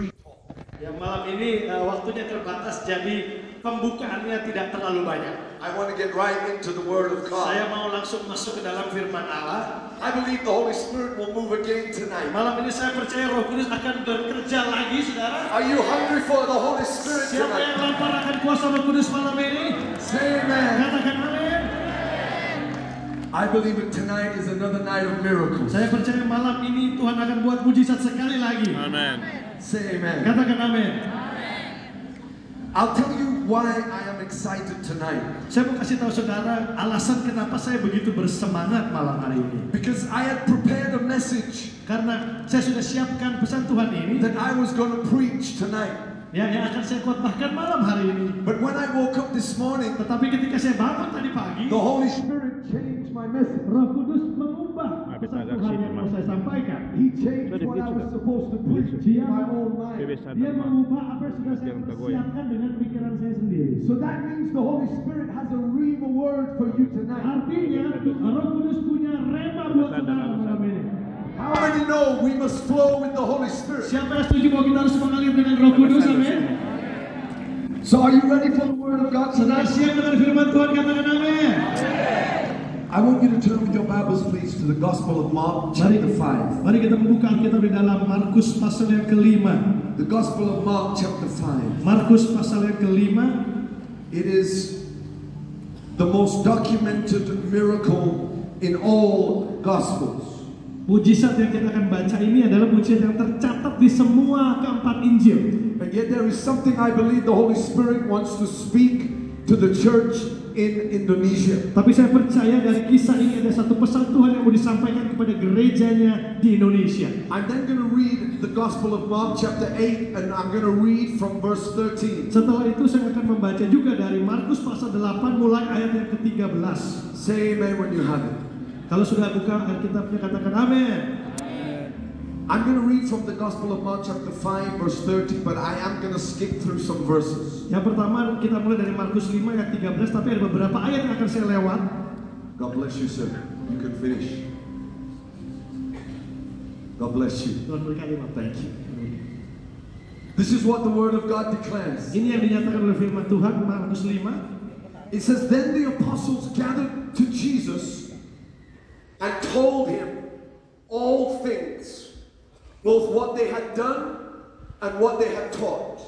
brief. Ya, malam ini waktunya terbatas, jadi pembukaannya tidak terlalu banyak. I want to get right into the Word of Saya God. mau langsung masuk ke dalam firman Allah. I believe the Holy Spirit will move again tonight. Malam ini saya percaya Roh Kudus akan bekerja lagi, saudara. Are you hungry for the Holy Spirit Siapa yang tonight? lapar akan kuasa Roh Kudus malam ini? Say amen. Katakan amin. I believe that tonight is another night of miracles. Saya percaya malam ini Tuhan akan buat mujizat sekali lagi. Amen. Say amen. Katakan amin. I'll tell you why I am excited tonight. Saya mau kasih tahu saudara alasan kenapa saya begitu bersemangat malam hari ini. Because I had prepared a message Karena saya sudah siapkan pesan Tuhan ini, that I was going to preach tonight. ya, yang akan saya khotbahkan malam hari ini. But when I woke up this morning, Tetapi ketika saya bangun tadi pagi, the Holy Spirit changed my message. Roh Kudus mengubah pesan Tuhan yang mau saya sampaikan. He changed what I was supposed to preach in my own mind. Dia mengubah apa yang sudah saya persiapkan dengan pikiran saya sendiri. So that means the Holy Spirit has a rhema word for you tonight. Artinya, Roh Kudus punya rema buat saudara malam ini. How many know we must flow with the Holy Spirit? Siapa yang setuju bahwa kita harus mengalir dengan Roh Kudus? Amin. So are you ready for the word of God Saudara tonight? siap dengan firman Tuhan? Katakan amin. I want you to turn with your Bibles please to the Gospel of Mark chapter 5. Mari kita membuka Alkitab di dalam Markus pasal yang kelima. The Gospel of Mark chapter 5. Markus pasal yang kelima. It is the most documented miracle in all Gospels. Mujizat yang kita akan baca ini adalah mujizat yang tercatat di semua keempat Injil. And yet there is something I believe the Holy Spirit wants to speak to the church in Indonesia. Tapi saya percaya dari kisah ini ada satu pesan Tuhan yang mau disampaikan kepada gerejanya di Indonesia. I'm then going to read the Gospel of Mark chapter 8 and I'm going to read from verse 13. Setelah itu saya akan membaca juga dari Markus pasal 8 mulai ayat yang ke-13. Say amen when you have it. Kalau sudah buka Alkitabnya katakan amin. I'm going to read from the Gospel of Mark chapter 5 verse 30, but I am going to skip through some verses. Yang pertama kita mulai dari Markus 5 ayat 13, tapi ada beberapa ayat yang akan saya lewat. God bless you, sir. You can finish. God bless you. Tuhan berkati, thank you. This is what the Word of God declares. Ini yang dinyatakan oleh firman Tuhan, Markus 5. It says, then the apostles gathered to Jesus and told him all things, both what they had done and what they had taught.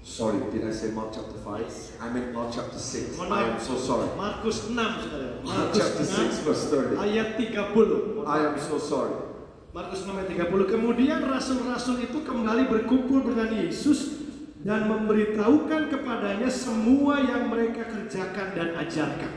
Sorry, did I say Mark chapter 5? I meant Mark chapter 6. I am so sorry. Markus 6, saudara. Mark Markus chapter 6 6 verse 30. ayat 30. I am so sorry. Markus 6 ayat 30. Kemudian rasul-rasul itu kembali berkumpul dengan Yesus dan memberitahukan kepadanya semua yang mereka kerjakan dan ajarkan.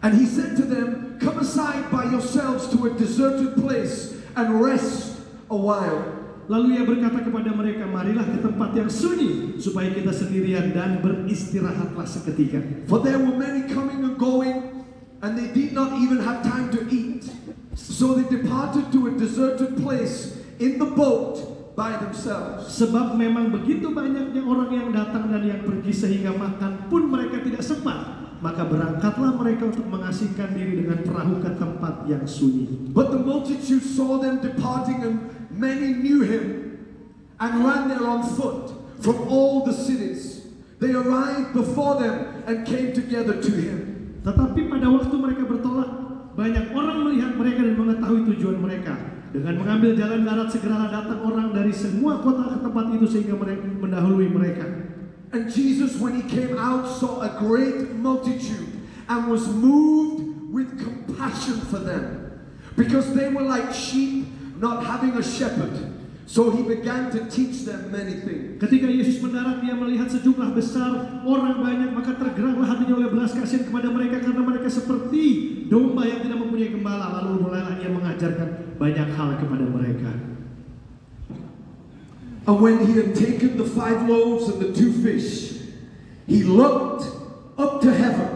And he said to them, come aside by yourselves to a deserted place and rest a while. Lalu ia berkata kepada mereka, marilah ke tempat yang sunyi supaya kita sendirian dan beristirahatlah seketika. For there were many coming and going, and they did not even have time to eat. So they departed to a deserted place in the boat by themselves. Sebab memang begitu banyaknya orang yang datang dan yang pergi sehingga makan pun mereka tidak sempat. Maka berangkatlah mereka untuk mengasingkan diri dengan perahu ke tempat yang sunyi. But the multitude saw them departing, and many knew him and ran there on foot from all the cities. They arrived before them and came together to him. Tetapi pada waktu mereka bertolak, banyak orang melihat mereka dan mengetahui tujuan mereka. Dengan mengambil jalan darat segeralah datang orang dari semua kota ke tempat itu sehingga mereka mendahului mereka. And Jesus, when he came out, saw a great multitude and was moved with compassion for them, because they were like sheep not having a shepherd. So he began to teach them many things. Ketika Yesus mendarat, dia melihat sejumlah besar orang banyak, maka tergeraklah hatinya oleh belas kasihan kepada mereka karena mereka seperti domba yang tidak mempunyai gembala. Lalu mulailah dia mengajarkan banyak hal kepada mereka. And when he had taken the 5 loaves and the 2 fish, he looked up to heaven,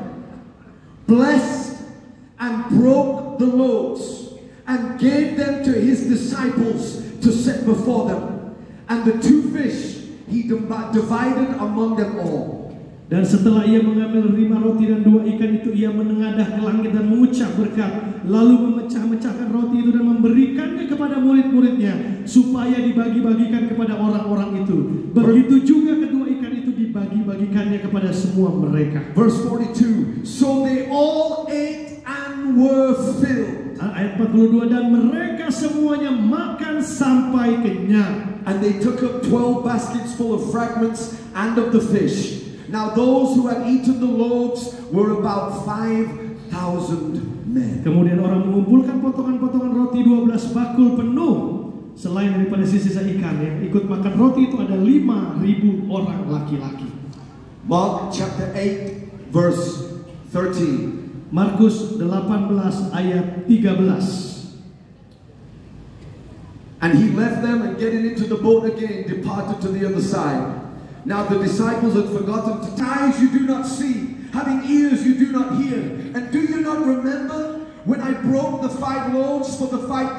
blessed and broke the loaves, and gave them to his disciples to set before them. And the 2 fish he divided among them all. Dan setelah ia mengambil 5 roti dan 2 ikan itu, ia menengadah ke langit dan mengucap berkat, lalu memecah-mecahkan roti itu dan memberikannya kepada murid-muridnya supaya dibagi-bagikan kepada orang-orang itu. Begitu juga kedua ikan itu dibagi-bagikannya kepada semua mereka. Verse 42, so they all ate and were filled. Ayat 42, dan mereka semuanya makan sampai kenyang. And they took up 12 baskets full of fragments and of the fish. Now those who had eaten the loaves were about 5,000 men. Kemudian orang mengumpulkan potongan-potongan roti 12 bakul penuh. Selain daripada sisa ikan, yang ikut makan roti itu ada 5.000 orang laki-laki. Mark chapter 8 verse 13. Markus 18 ayat 13. And he left them and getting into the boat again departed to the other side. Now the disciples had forgotten to eyes you do not see, having ears you do not hear. And do you not remember when I broke the 5 loaves for the 5,000?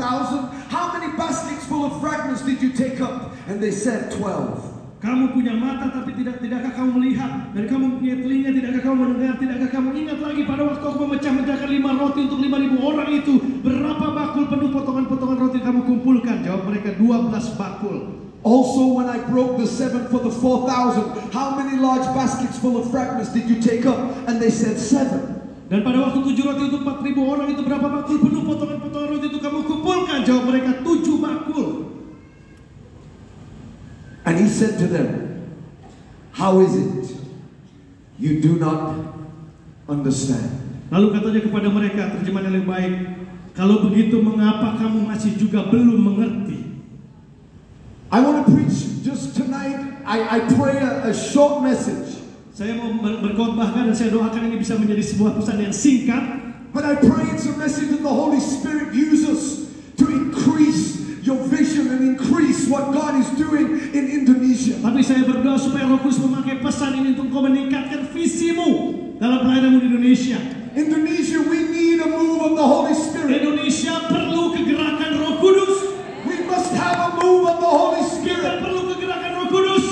How many baskets full of fragments did you take up? And they said 12. Kamu punya mata tapi tidakkah kamu melihat, dan kamu punya telinga tidakkah kamu mendengar, tidakkah kamu ingat lagi pada waktu aku memecah-mecahkan 5 roti untuk 5.000 orang itu, berapa bakul penuh potongan-potongan roti kamu kumpulkan? Jawab mereka, 12 bakul. Also when I broke the 7 for the 4,000, how many large baskets full of fragments did you take up? And they said 7. Dan pada waktu 7 roti untuk 4.000 orang itu, berapa bakul penuh potongan-potongan roti itu kamu kumpulkan? Jawab mereka, 7 bakul. And he said to them, how is it you do not understand? Lalu katanya kepada mereka, terjemahan yang lebih baik, kalau begitu mengapa kamu masih juga belum mengerti? I want to preach just tonight. I pray a short message. Saya mau berkhotbahkan dan saya doakan ini bisa menjadi sebuah pesan yang singkat. But I pray it's a message that the Holy Spirit uses to increase your vision and increase what God is doing in Indonesia. Tapi saya berdoa supaya Roh Kudus memakai pesan ini untuk kau meningkatkan visimu dalam pelayananmu di Indonesia. Indonesia, we need a move of the Holy Spirit. Indonesia perlu kegerakan Roh Kudus. We must have a move of the Holy Spirit. Kita perlu kegerakan Roh Kudus.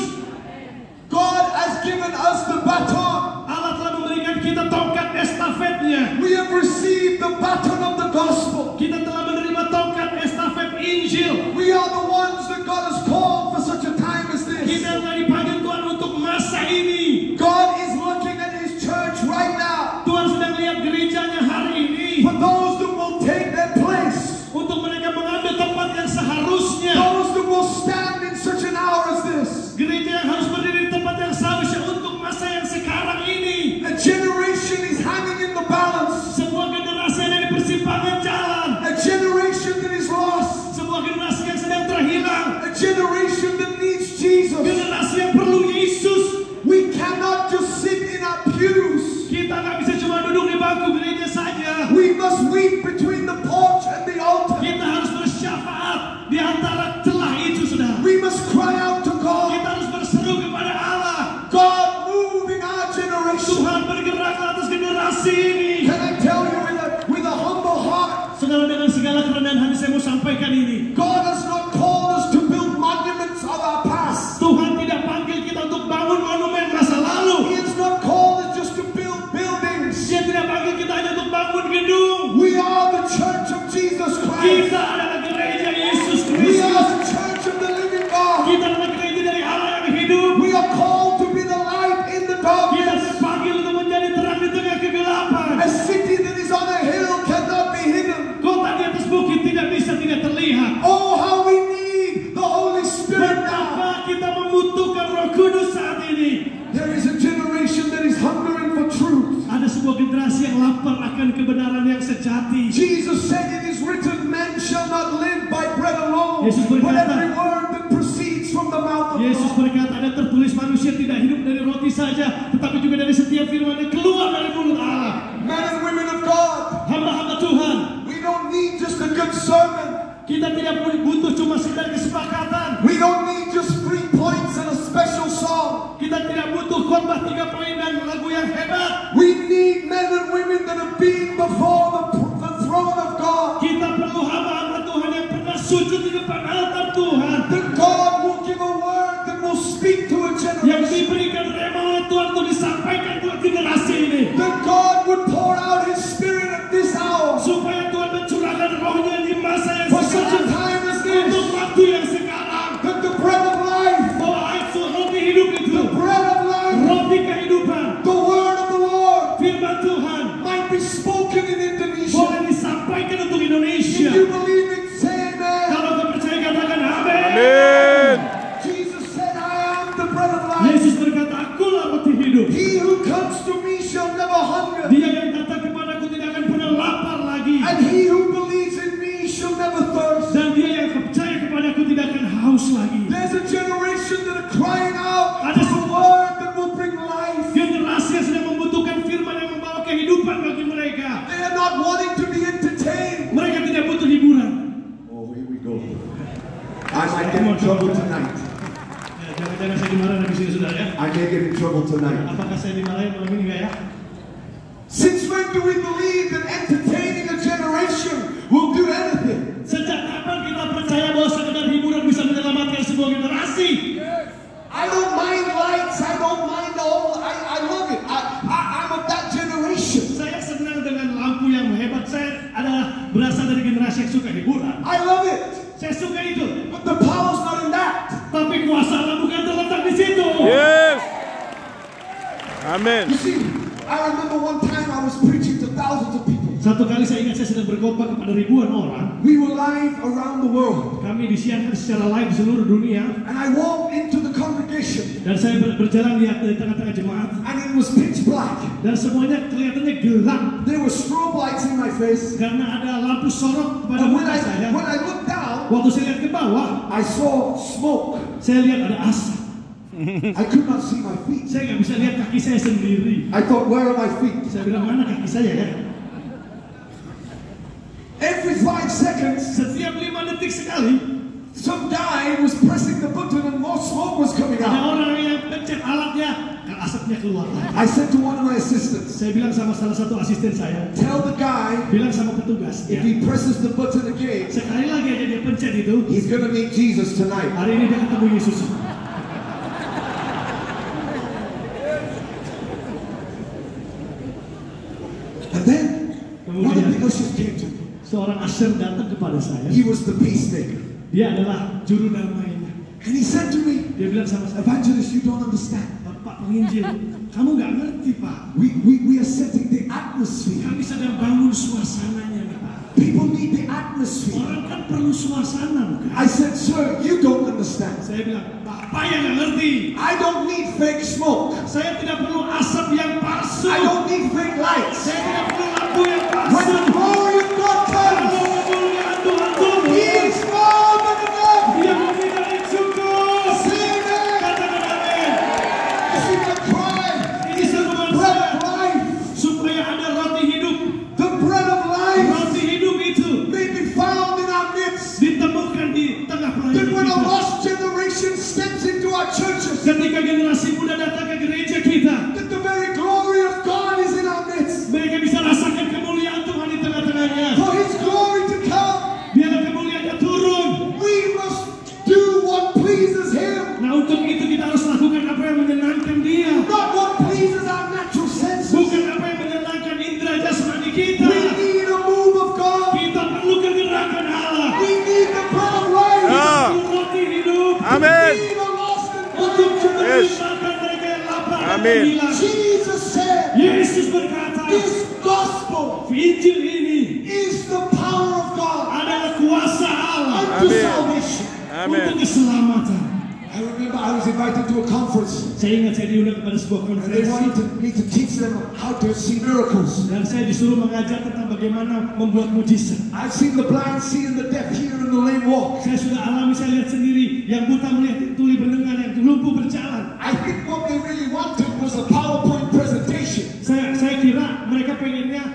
God has given us the baton. Allah telah memberikan kita tongkat estafetnya. We have received the baton of the gospel. Kita telah menerima tongkat estafet Injil. We are the ones that God has called for such a time as this. Kita telah dipanggil Tuhan untuk masa ini. God is looking at His church right now. Tuhan sedang lihat gerejanya hari ini. For those that will take their place. Untuk mereka mengambil tempat yang seharusnya. Those that will stand in such an hour as this. Gereja yang harus berdiri di tempat yang seharusnya untuk masa yang sekarang ini. A generation is hanging in the balance. Sebuah generasi yang ada di persimpangan jalan. A generation that is lost. Sebuah generasi yang sedang terhilang. A generation that needs Jesus. Generasi yang perlu Yesus. We cannot just sit in our pews. Kita nggak bisa cuma duduk di bangku gereja saja. We must weep between the porch and the altar. Kita harus bersyafaat di antara celah itu, saudara. We must cry out to God. Kita harus berseru kepada Allah. God, move in our generation. Tuhan bergeraklah atas generasi ini. Can I tell you with a humble heart? Saudara, dengan segala kerendahan hati saya mau sampaikan ini. God has not called us to build monuments of our past. Tuhan tidak panggil kita untuk bangun monumen masa lalu. He has not called us just to build buildings. Dia tidak panggil kita hanya untuk bangun gedung. We are the church of Jesus Christ. Kita adalah gereja Yesus We are Kristus. the church of the living God. Kita adalah gereja dari Allah yang hidup. We are called to be the light in the Kita darkness. terpanggil untuk menjadi terang di tengah kegelapan. A city that is on a hill cannot be hidden. Kota di atas bukit tidak bisa tidak terlihat. Oh, how we need the Holy Spirit now. Betapa kita membutuhkan Roh Kudus saat ini. There is a generation that is hungering for truth. Ada sebuah generasi yang lapar akan kebenaran yang sejati. Jesus said it is written, man shall not live by bread alone, Yesus but berkata, every word that proceeds from the mouth of Yesus God. berkata, ada tertulis manusia tidak hidup dari roti saja, tetapi juga dari setiap firman yang keluar dari mulut Allah. Men and women of God, Hamba-hamba Tuhan, we don't need just a good sermon. kita tidak butuh cuma sekedar kesepakatan. We don't need just 3 points and a special song. Kita tidak butuh khotbah 3 poin dan lagu yang hebat. We need men and women that have been before the throne of God. Kita perlu hamba-hamba Tuhan yang pernah sujud di depan altar Tuhan. That God will give a word that will speak to a Yang generation. diberikan rema oleh Tuhan untuk disampaikan pour out His Spirit at this hour. Supaya Tuhan mencurahkan rohnya di masa yang For such a sekarang. time as this. Untuk waktu yang sekarang. That the bread of life. Bahwa itu roti hidup itu. The bread of life. Roti kehidupan. The word of the Lord. Firman Tuhan. Might be spoken in Indonesia. Boleh disampaikan untuk Indonesia. If you believe it, say amen. Kalau kau percaya katakan amin. Amin. Jesus said, I am the bread of life. Yesus berkata, akulah roti hidup. He who comes to me shall never hunger. Dia yang datang kepadaku tidak akan pernah lapar lagi. And he who believes in me shall never thirst. Dan dia yang percaya kepadaku tidak akan haus lagi. There's a generation that are crying out for a word that will bring life. Generasi yang sedang membutuhkan firman yang membawa kehidupan bagi mereka. They are not wanting to be entertained. Mereka tidak butuh hiburan. Oh, here we go. I might get in trouble tonight. Ya, jangan-jangan saya dimarahin di sini sudah ya. I may get in trouble tonight. Apakah saya dimarahin malam ini enggak ya? Since when do we believe that entertaining a generation will do anything? Sejak kapan kita percaya bahwa sekedar hiburan bisa menyelamatkan sebuah generasi? I don't mind lights. I don't mind all. I love it. I'm of that generation. Saya senang dengan lampu yang hebat. Saya adalah berasal dari generasi yang suka hiburan. I love it. Saya suka itu. But the power's not in that. Tapi kuasa Allah bukan terletak di situ. Yes. Amen. You see, I remember one time I was preaching to thousands of people. Satu kali saya ingat saya sedang berkhotbah kepada ribuan orang. We were live around the world. Kami disiarkan secara live di seluruh dunia. And I walked into the congregation. Dan saya berjalan di tengah-tengah jemaat. And it was pitch black. Dan semuanya kelihatannya gelap. There were strobe lights in my face. Karena ada lampu sorot pada And when mata saya. I looked down, Waktu saya lihat ke bawah, I saw smoke. saya lihat ada asap. I could not see my feet. Saya nggak bisa lihat kaki saya sendiri. I thought, where are my feet? Saya bilang, mana kaki saya ya? Every 5 seconds, Setiap 5 detik sekali, some guy was pressing the button and more smoke was coming ada out. orang yang pencet alatnya, dan asapnya keluar lagi. I said to one of my assistants, Saya bilang sama salah satu asisten saya, tell the guy bilang sama petugas, if ya, he presses the button again, sekali lagi aja dia pencet itu, he's going to meet Jesus tonight. hari ini dia ketemu Yesus. And then one of the ushers came to me. Seorang usher datang kepada saya. He was the peacemaker. Dia adalah juru damainya. And he said to me, Dia bilang sama saya, Evangelist, you don't understand. Pak penginjil, kamu nggak ngerti Pak. We are setting the atmosphere. Kami sedang bangun suasananya nih Pak. People need the atmosphere. Orang kan perlu suasana bukan? I said, sir, you don't understand. Saya bilang, Bapak yang nggak ngerti. I don't need fake smoke. Saya tidak perlu asap yang palsu. I don't need fake lights. Saya tidak perlu lampu yang When palsu. the glory of God Kalau comes, kemuliaan Tuhan turun, He is more than enough. Dia lebih dari cukup. Say amen. Katakan amin. This is my cry. Ini seruan Bread saya of life. supaya ada roti hidup. The bread of life Roti hidup itu may be found in our midst. ditemukan di tengah That pelayanan when a kita. lost generation steps into our churches, Ketika generasi muda datang ke gereja kita, that the very glory of God is in our midst. mereka bisa rasakan kemuliaan Tuhan di tengah-tengahnya. For His glory to come, Biarlah kemuliaannya turun. we must do what pleases Him, Nah untuk itu kita harus lakukan apa yang menyenangkan Dia, not what pleases our natural senses. bukan apa yang menyenangkan indera jasmani kita. We need a move of God. Kita perlu kegerakan Allah. We need the bread of life. Ah. Perlu roti hidup. Amen. We need a lost and Untuk dying Yes. menyelamatkan mereka yang lapar dan Amin. hilang. Jesus said, Yesus berkata, this gospel Injil ini is the power of God adalah kuasa Allah unto Amen. salvation. Amen. untuk keselamatan. I remember I was invited to a conference, Saya ingat saya diundang kepada sebuah and they konferensi wanted me to teach them how to see miracles. dan saya disuruh mengajar tentang bagaimana membuat mujizat. I've seen the blind see and the deaf hear and the lame walk. Saya sudah alami, saya lihat sendiri, yang buta melihat, yang tuli mendengar, yang lumpuh berjalan. I think what they really wanted was a PowerPoint presentation. Saya kira mereka pengennya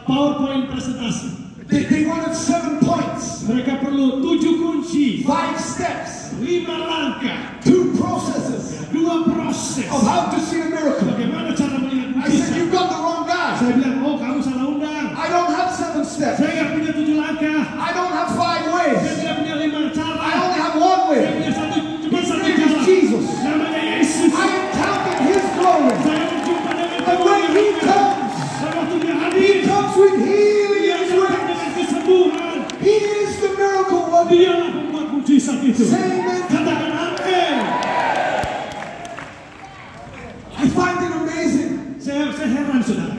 PowerPoint presentasi. They wanted 7 points, Mereka perlu 7 kunci, 5 steps, 5 langkah, 2 processes 2 proses. of how to see a miracle. Bagaimana cara melihat I said, mujizat? you've got the wrong guy. Saya bilang, oh kamu salah undang. I don't have 7 steps. Saya nggak punya 7 langkah. I don't have 5 Saya ways. tidak punya 5 cara. I only have 1 way. Saya punya cuma His satu name is cara. Jesus. Namanya Yesus. I encountered His glory. Saya berjumpa dengan And when He comes, dan waktu dia hadir, mujizat itu. Say amen. Katakan amin. I find it amazing. Saya heran, saudara.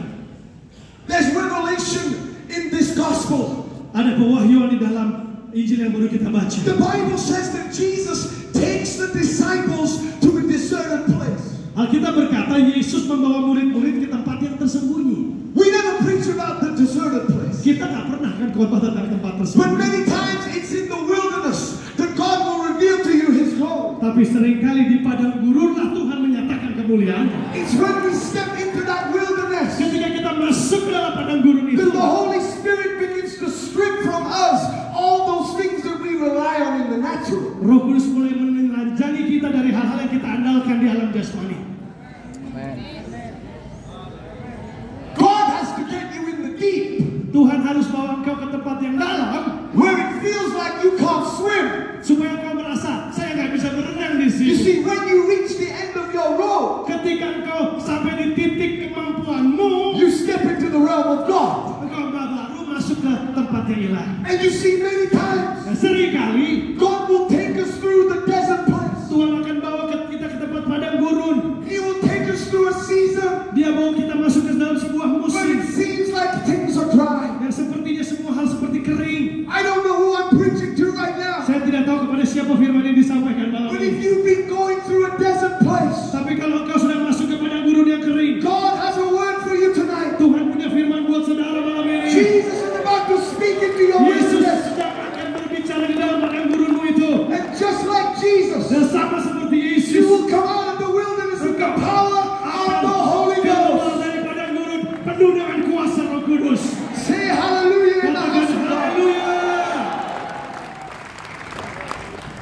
There's revelation in this gospel. Ada pewahyuan di dalam Injil yang baru kita baca. The Bible says that Jesus takes the disciples to a deserted place. Alkitab berkata Yesus membawa murid-murid ke tempat yang tersembunyi. We never preach about the deserted place. Kita nggak pernah kan khotbah tentang tempat But tersembunyi. many times it's in the wilderness that God will reveal to you His glory. Tapi seringkali di padang gurun lah Tuhan menyatakan kemuliaan. It's when we step into that wilderness Ketika kita masuk ke dalam padang gurun itu, that the Holy Spirit begins to strip from us all those things that we rely on in the natural. Roh Kudus mulai menelanjangi kita dari hal-hal yang kita andalkan di alam jasmani. God has to get you in the deep Tuhan harus bawa engkau ke tempat yang dalam where it feels like you can't swim. supaya engkau merasa saya nggak bisa berenang di You sini. see, when you reach the end of your rope, Ketika engkau sampai di titik kemampuanmu, you step into the realm of God. engkau baru masuk ke tempat yang ilahi. And you see, many times Nah, seringkali God will take us through the desert place. Tuhan akan bawa kita ke tempat padang gurun. He will take us through a season Dia bawa kita masuk ke dalam sebuah when musim it seems like things are dry. yang sepertinya semua hal seperti kering. I don't know who I'm preaching to right now, Saya tidak tahu kepada siapa firman yang disampaikan malam but if ini. you've been going through a desert place, Tapi kalau engkau sudah masuk ke padang gurun yang kering, God has a word for you tonight. Tuhan punya firman buat saudara malam ini. Jesus is about to speak into your Yesus wilderness. sedang akan berbicara di dalam padang gurunmu itu. And just like Jesus, Dan sama seperti you Yesus, will come out of the wilderness with the power of the Holy keluar Ghost. dari padang gurun penuh dengan kuasa Roh Kudus. Say hallelujah in the Katakan house of God. haleluya.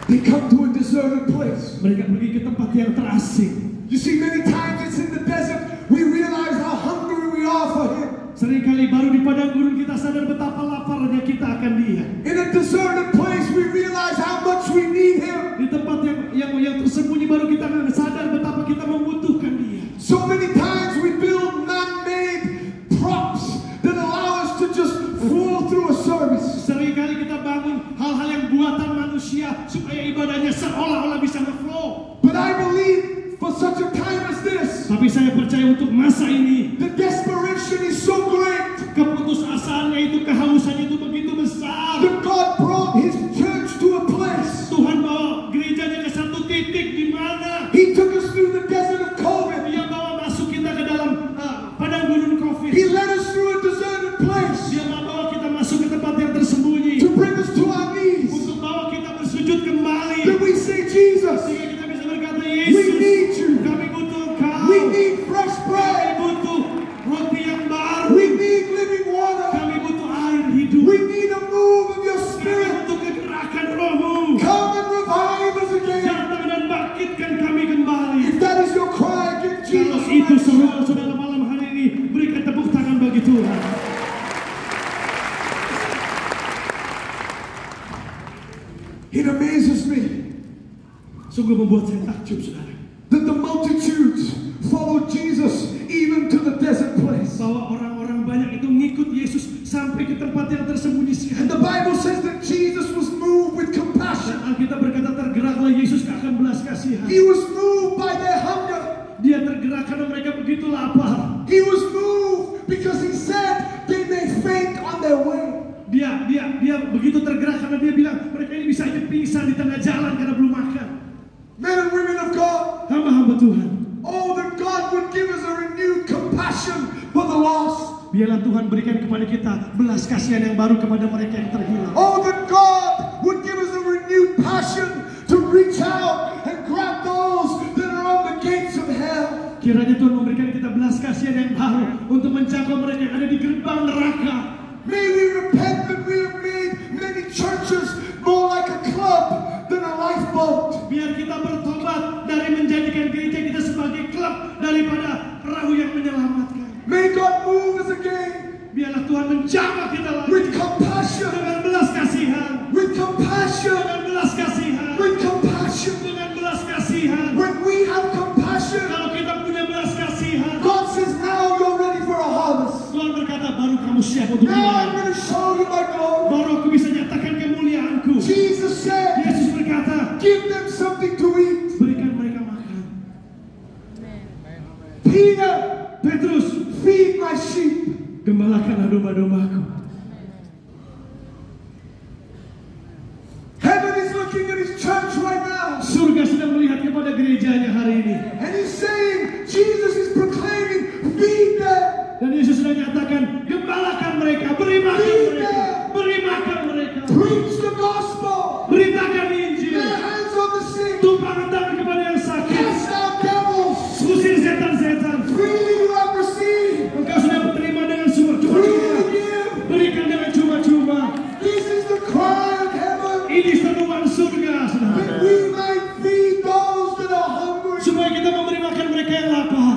They come to a deserted place. Mereka pergi ke tempat yang terasing. You see, many times it's in the desert we realize how hungry we are for Him. Seringkali baru di padang gurun kita sadar betapa laparnya kita akan Dia. In a deserted place we realize how much we need Him. Di tempat yang tersembunyi baru kita sadar betapa kita membutuhkan Dia. So many times we build man-made props that allow us to just flow through a service. Seringkali kita bangun hal-hal yang buatan manusia supaya ibadahnya seolah-olah bisa nge-flow. But I believe for such a time as this, Tapi saya percaya untuk masa ini, the desperation is so great keputusasaannya itu, kehausannya itu begitu besar. that God brought His church to a place. Tuhan bawa gerejanya ke satu titik di mana He took us through the desert of COVID. Dia bawa masuk kita ke dalam padang gurun COVID. He led us through a deserted place Dia bawa kita masuk ke tempat yang tersembunyi to bring us to our knees. untuk bawa kita bersujud kembali. That we say, Jesus, Sehingga kita bisa berkata, we Yesus, need you. kami butuh Engkau. We need fresh Kami bread. butuh roti yang baru. We need living water. Kami butuh air hidup. We need a move of your Kami spirit. butuh kegerakan Roh-Mu. Come and revive us again. Datang dan bangkitkan kami kembali. If that is your cry, give Kalau Jesus itu a seruan saudara malam hari ini, berikan tepuk tangan bagi Tuhan. It amazes me Sungguh membuat saya takjub, saudara. that the multitudes followed Jesus even to the desert place. Bahwa orang-orang banyak itu ngikut Yesus sampai ke tempat yang tersembunyi. And the Bible says that Jesus was moved with Dan compassion. Alkitab berkata tergeraklah Yesus akan belas kasihan. He was moved by their hunger. Dia tergerak karena mereka begitu lapar. He was moved because he said they may faint on their way. Dia begitu tergerak karena dia bilang mereka ini bisa aja pingsan di tengah jalan karena belum makan. Men and women of God, Hamba-hamba Tuhan, oh, that God would give us a renewed compassion for the lost. biarlah Tuhan berikan kepada kita belas kasihan yang baru kepada mereka yang terhilang. Oh, that God would give us a renewed passion to reach out and grab those that are on the gates of hell. Kiranya Tuhan memberikan kita belas kasihan yang baru untuk menjangkau mereka yang ada di gerbang neraka. May we repent that we have made many churches more like a club than a lifeboat. Biar kita bertobat dari menjadikan gereja kita sebagai klub daripada perahu yang menyelamatkan. May God move us again Biarlah Tuhan menjamah kita lagi with compassion, dengan belas kasihan, with compassion, dengan belas kasihan, with compassion. dengan belas kasihan. When we have compassion, Kalau kita punya belas kasihan, God says, now you're ready for a harvest. Tuhan berkata baru kamu siap untuk Now I'm mulai. going to show you my glory. Baru aku bisa nyatakan kemuliaanku. Jesus said, Yesus berkata, ingat kepada gerejanya hari ini. And he's saying, Jesus is proclaiming, feed them. Dan Yesus sudah nyatakan, gembalakan mereka, beri makan mereka, beri makan mereka. Preach the gospel. Beritakan Injil. Lay hands on the sick. Tumpahkan tangan kepada yang sakit. Cast out devils. Usir setan-setan. Freely you have received. Engkau sudah menerima dengan cuma-cuma. Freely give. Berikan dengan cuma-cuma. This is the cry of heaven. Ini seruan surga, saudara. That we might feed those that are hungry. Supaya kita memberi makan mereka yang lapar.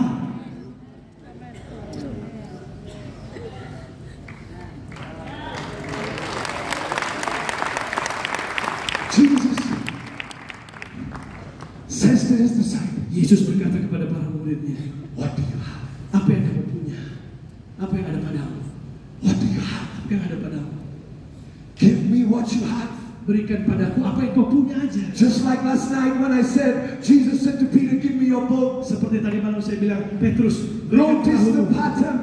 Jesus says to his disciples, Yesus berkata kepada para muridnya, what do you have? apa yang kamu punya? Apa yang ada padamu? What do you have? Apa yang ada padamu? Give me what you have. Berikan padaku apa yang kau punya aja. Just like last night when I said, Jesus said to Peter, give me your boat. Seperti tadi malam saya bilang, Petrus, berikan Notice the perahumu. pattern.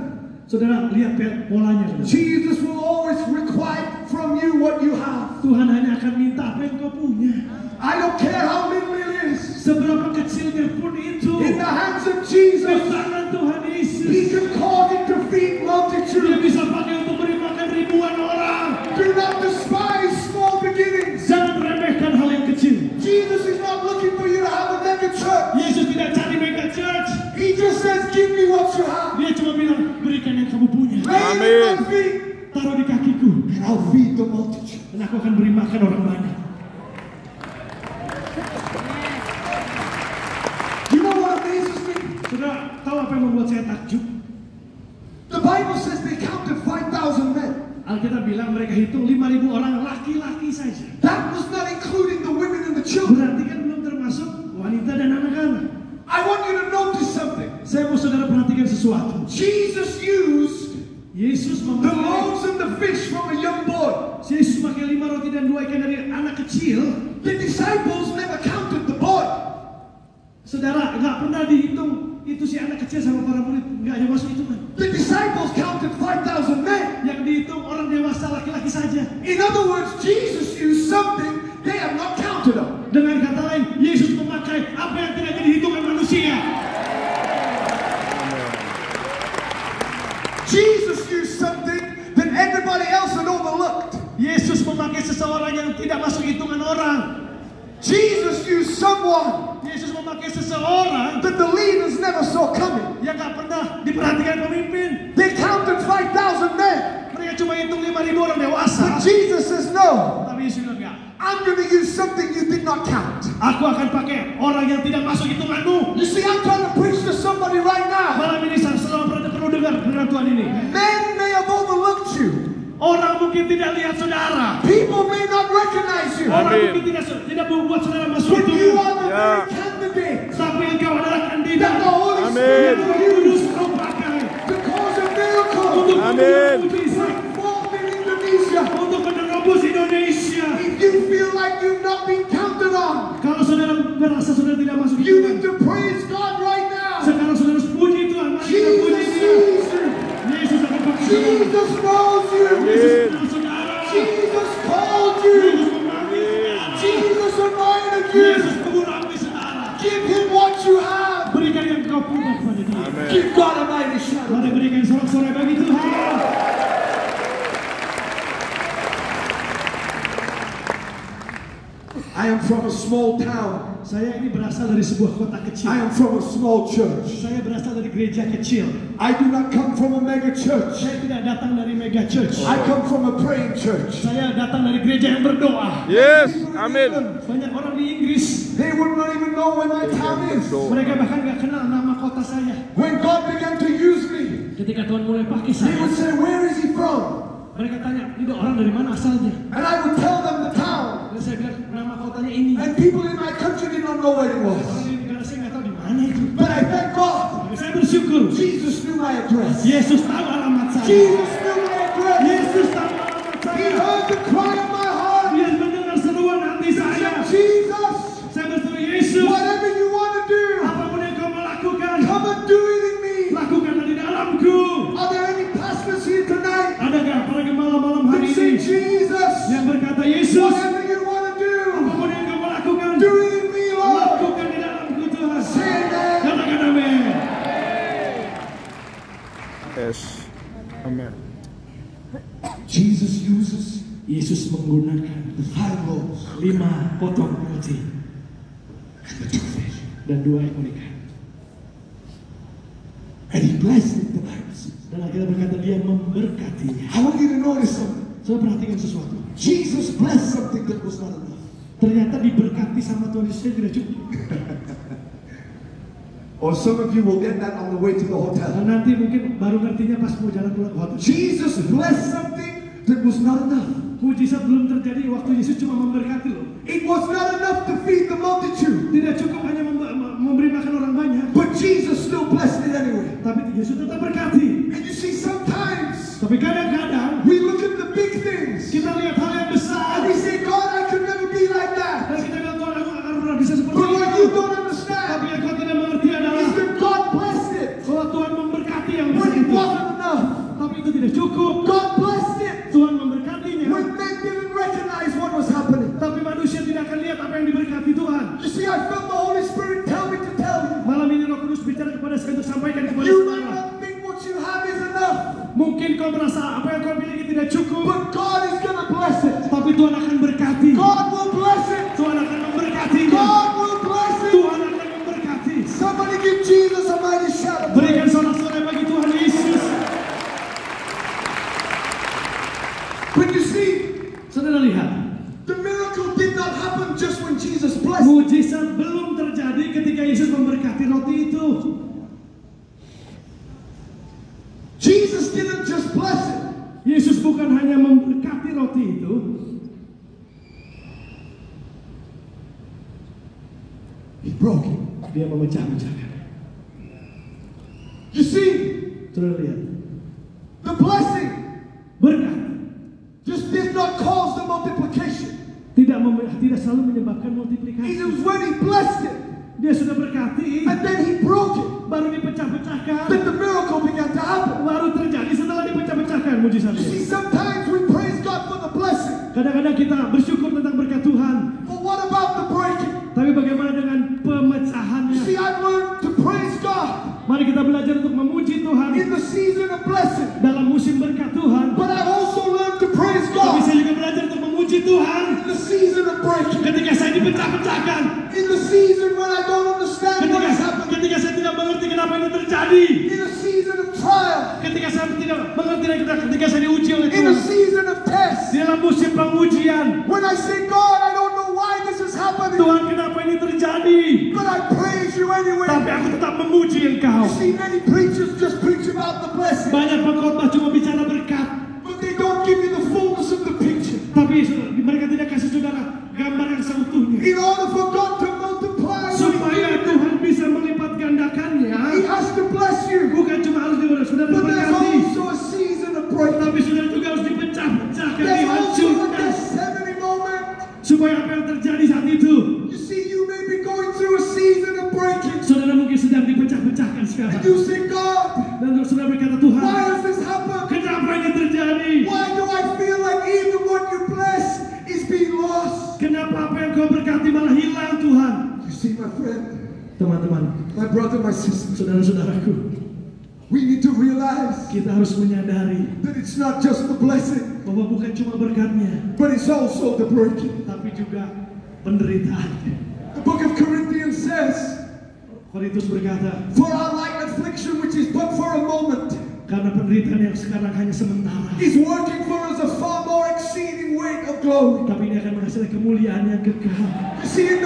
Saudara, lihat polanya. Saudara. Jesus will always require from you what you have. Tuhan hanya akan minta apa yang kau punya. I don't care how little it is. Seberapa kecilnya pun itu. In the hands of Di Jesus, tangan Tuhan Yesus. He can cause it to feed Dia multitudes. bisa pakai untuk beri makan ribuan orang. Do not despise small beginnings. Jangan remehkan hal yang kecil. Jesus is not looking for you to have a mega church. Yesus tidak cari mega church. He just says, give me what you have. Dia cuma bilang, berikan yang kamu punya. Lay it at my feet, Taruh di kakiku. and I'll feed the multitude. Dan aku akan beri makan orang banyak. You know what amazes me? Saudara, tahu apa yang membuat saya takjub? The Bible says they counted 5,000 men. Alkitab bilang mereka hitung 5.000 orang laki-laki saja. That was not including the women and the children. Berarti kan belum termasuk wanita dan anak-anak. I want you to notice something. Saya mau saudara perhatikan sesuatu. Jesus used Yesus the memakai loaves and the fish from a young boy. Yesus memakai 5 roti dan 2 ikan dari anak kecil. The disciples never counted the boy. Saudara, nggak pernah dihitung itu si anak kecil sama para murid, nggak ada masuk hitungan. The disciples counted 5,000 men. Yang dihitung orang dewasa laki-laki saja. In other words, Jesus used something they have not counted on. Dengan kata lain, Yesus memakai apa yang tidak jadi hitungan manusia. Jesus used something that everybody else had overlooked. Yesus memakai seseorang yang tidak masuk hitungan orang. Jesus used someone Yesus memakai seseorang that the leaders never saw coming. yang nggak pernah diperhatikan pemimpin. They counted 5,000 men. Mereka cuma hitung 5.000 orang dewasa. But Jesus says, no, Tapi Yesus bilang enggak. I'm going to use something you did not count. Aku akan pakai orang yang tidak masuk hitunganmu. You see, I'm trying to preach to somebody right now. Malam ini saya selalu perlu dengar firman Tuhan ini. Men may have overlooked you. Orang mungkin tidak lihat saudara. People may not recognize you. Orang Amin. mungkin tidak membuat saudara masuk But you hitungan. are the Ya. very candidate Tapi engkau adalah that kandidat the Holy Amin. Spirit yang will use Kudus kau pakai to cause a miracle. untuk Amin. mujizat, Form in Indonesia. untuk menerobos Indonesia. If you feel like you've not been counted on, Kalau saudara merasa saudara tidak masuk you hitungan, need to praise God right now. sekarang saudara puji Tuhan. Mari kita puji Jesus Dia. sees you. Yesus akan pakai saudara. Jesus knows you. Amin. Kenal saudara. Jesus called you. Yesus memanggil saudara. Jesus anointed you. Yesus mengurapi saudara. Give him what you have. Berikan yang kau punya kepada Dia. Amin. Give God a mighty shout. Mari berikan sorak-sorai bagi Tuhan. I am from a small town. Saya ini berasal dari sebuah kota I kecil. am from a small church. Saya berasal dari gereja kecil. I do not come from a mega church. Saya tidak datang dari mega church. I come from a praying church. Saya datang dari gereja yang berdoa. Yes. Amin. Banyak orang di Inggris, They would not even know where my town is. mereka bahkan nggak kenal nama kota saya. When God began to use me, Ketika Tuhan mulai pakai they saya, would say, where is he from? mereka tanya, ini orang dari mana asalnya? And I would tell them the town. Dan saya bilang, nama kotanya ini. And people in my country did not know where it was. Orang di negara saya nggak tahu di mana itu. But I thank God. Tapi saya bersyukur, Jesus knew my address. Yesus tahu alamat saya. Jesus knew my address. Yesus tahu alamat He saya. heard the cry of my heart. Dia mendengar seruan hati He saya. said, Jesus, Saya berseru, Yesus, whatever you want to do, apapun yang kau mau lakukan, come and do it in me. lakukanlah di dalamku. Are there any pastors here tonight Adakah para gembala malam that hari say, ini Jesus, yang berkata, Yesus, whatever you want to do, apapun yang kau mau lakukan, do it in me, Lord? lakukan di dalam Yesus menggunakan the 5 loaves 5 potong roti and the 2 fish. dan 2 ekor ikan. And he blessed it, the Bible says. Dan akhirnya berkata dia memberkatinya. I want you to notice something. Saya perhatikan sesuatu. Jesus blessed something that was not enough. Ternyata diberkati sama Tuhan Yesus tidak cukup. Or some of you will get that on the way to the hotel. Dan nanti mungkin baru ngertinya pas mau jalan pulang ke hotel. Jesus blessed something that was not enough. Mujizat belum terjadi waktu Yesus cuma memberkati loh. It was not enough to feed the multitude. Tidak cukup hanya memberi makan orang banyak. But Jesus still blessed it anyway. Tapi Yesus tetap berkati. And you see, sometimes Tapi kadang-kadang we look at the big things kita lihat hal yang besar. and we say, God, I could never be like that. Dan kita bilang Tuhan aku akan pernah bisa seperti But what itu. you don't Tapi understand yang kau tidak mengerti adalah is that God blessed it bahwa Tuhan memberkati yang when besar it itu. wasn't enough. Tapi itu tidak cukup. God blessed it Tuhan memberkatinya. when men didn't recognize what was happening. Tapi manusia tidak akan lihat apa yang diberkati Tuhan. You see, I felt the Holy Spirit tell me to tell you. Malam ini Roh Kudus bicara kepada saya untuk sampaikan kepada You might saudara. not think what you have is enough, Mungkin kau merasa apa yang kau miliki tidak cukup. but God is going to bless it. Tapi Tuhan akan berkati. God will bless it. Tuhan akan memberkatinya. God will bless it. Tuhan akan memberkati. Somebody give Jesus a mighty shout. Berikan sorak-sorai bagi Tuhan Yesus. But you see, Saudara lihat, the miracle did not happen just when Jesus blessed. mujizat belum terjadi ketika Yesus memberkati roti itu. Jesus didn't just bless it. Yesus bukan hanya memberkati roti itu, He broke it. dia memecah-mecahkan. You see, Saudara lihat, the blessing berkat just did not cause the multiplication. tidak selalu menyebabkan It multiplikasi. was when He blessed it Dia sudah berkati, and then He broke it baru dipecah-pecahkan, that the miracle began to happen. baru terjadi setelah dipecah-pecahkan You mujizatnya. see, sometimes we praise God for the blessing, Kadang-kadang kita bersyukur tentang berkat Tuhan, but what about the breaking? tapi bagaimana dengan You pemecahannya? see, I've learned to praise God Mari kita belajar untuk memuji Tuhan in the season of blessing, dalam musim berkat Tuhan. but I've also learned to praise Tapi God saya juga belajar untuk memuji Tuhan in the season of breaking, ketika saya dipecah-pecahkan, in the season when I don't understand what is happening, ketika saya tidak mengerti kenapa ini terjadi, in a season of trial, ketika saya tidak mengerti ketika saya diuji oleh in a Tuhan, season of test. dalam musim pengujian. When I say, God, I don't know why this is happening, Tuhan, kenapa ini terjadi? but I praise you anyway. Tapi aku tetap memuji Engkau. You see, many preachers just preach about the blessing, Banyak pengkhotbah cuma bicara berkat, but they don't give you the fullness of the picture. tapi mereka tidak kasih saudara gambar yang seutuhnya. In order for God to multiply, Supaya Tuhan bisa melipat gandakannya, He has to bless you. bukan cuma harus sudah But there's diberkati, also a season of breaking. tapi sudah juga harus dipecah-pecahkan, There's also a dihancurkan. Gethsemane moment. Supaya apa yang terjadi saat itu, You see, you may be going through a season of breaking. saudara mungkin sedang dipecah-pecahkan sekarang. And you say, God, Dan saudara berkata, Tuhan, why has this happened? kenapa ini terjadi? Why do I feel like even what you bless is being lost? Kenapa apa yang kau berkati malah hilang, Tuhan? You see, my friend, Teman-teman, my brother, my sister, saudara-saudaraku, we need to realize kita harus menyadari that it's not just the blessing, bahwa bukan cuma berkatnya, but it's also the breaking. tapi juga penderitaannya. The book of Corinthians says, Korintus berkata, for our light affliction, which is but for a moment, karena penderitaan yang sekarang hanya sementara, is working for us a far more exceeding weight of glory. tapi ini akan menghasilkan kemuliaan yang kekal. You see, in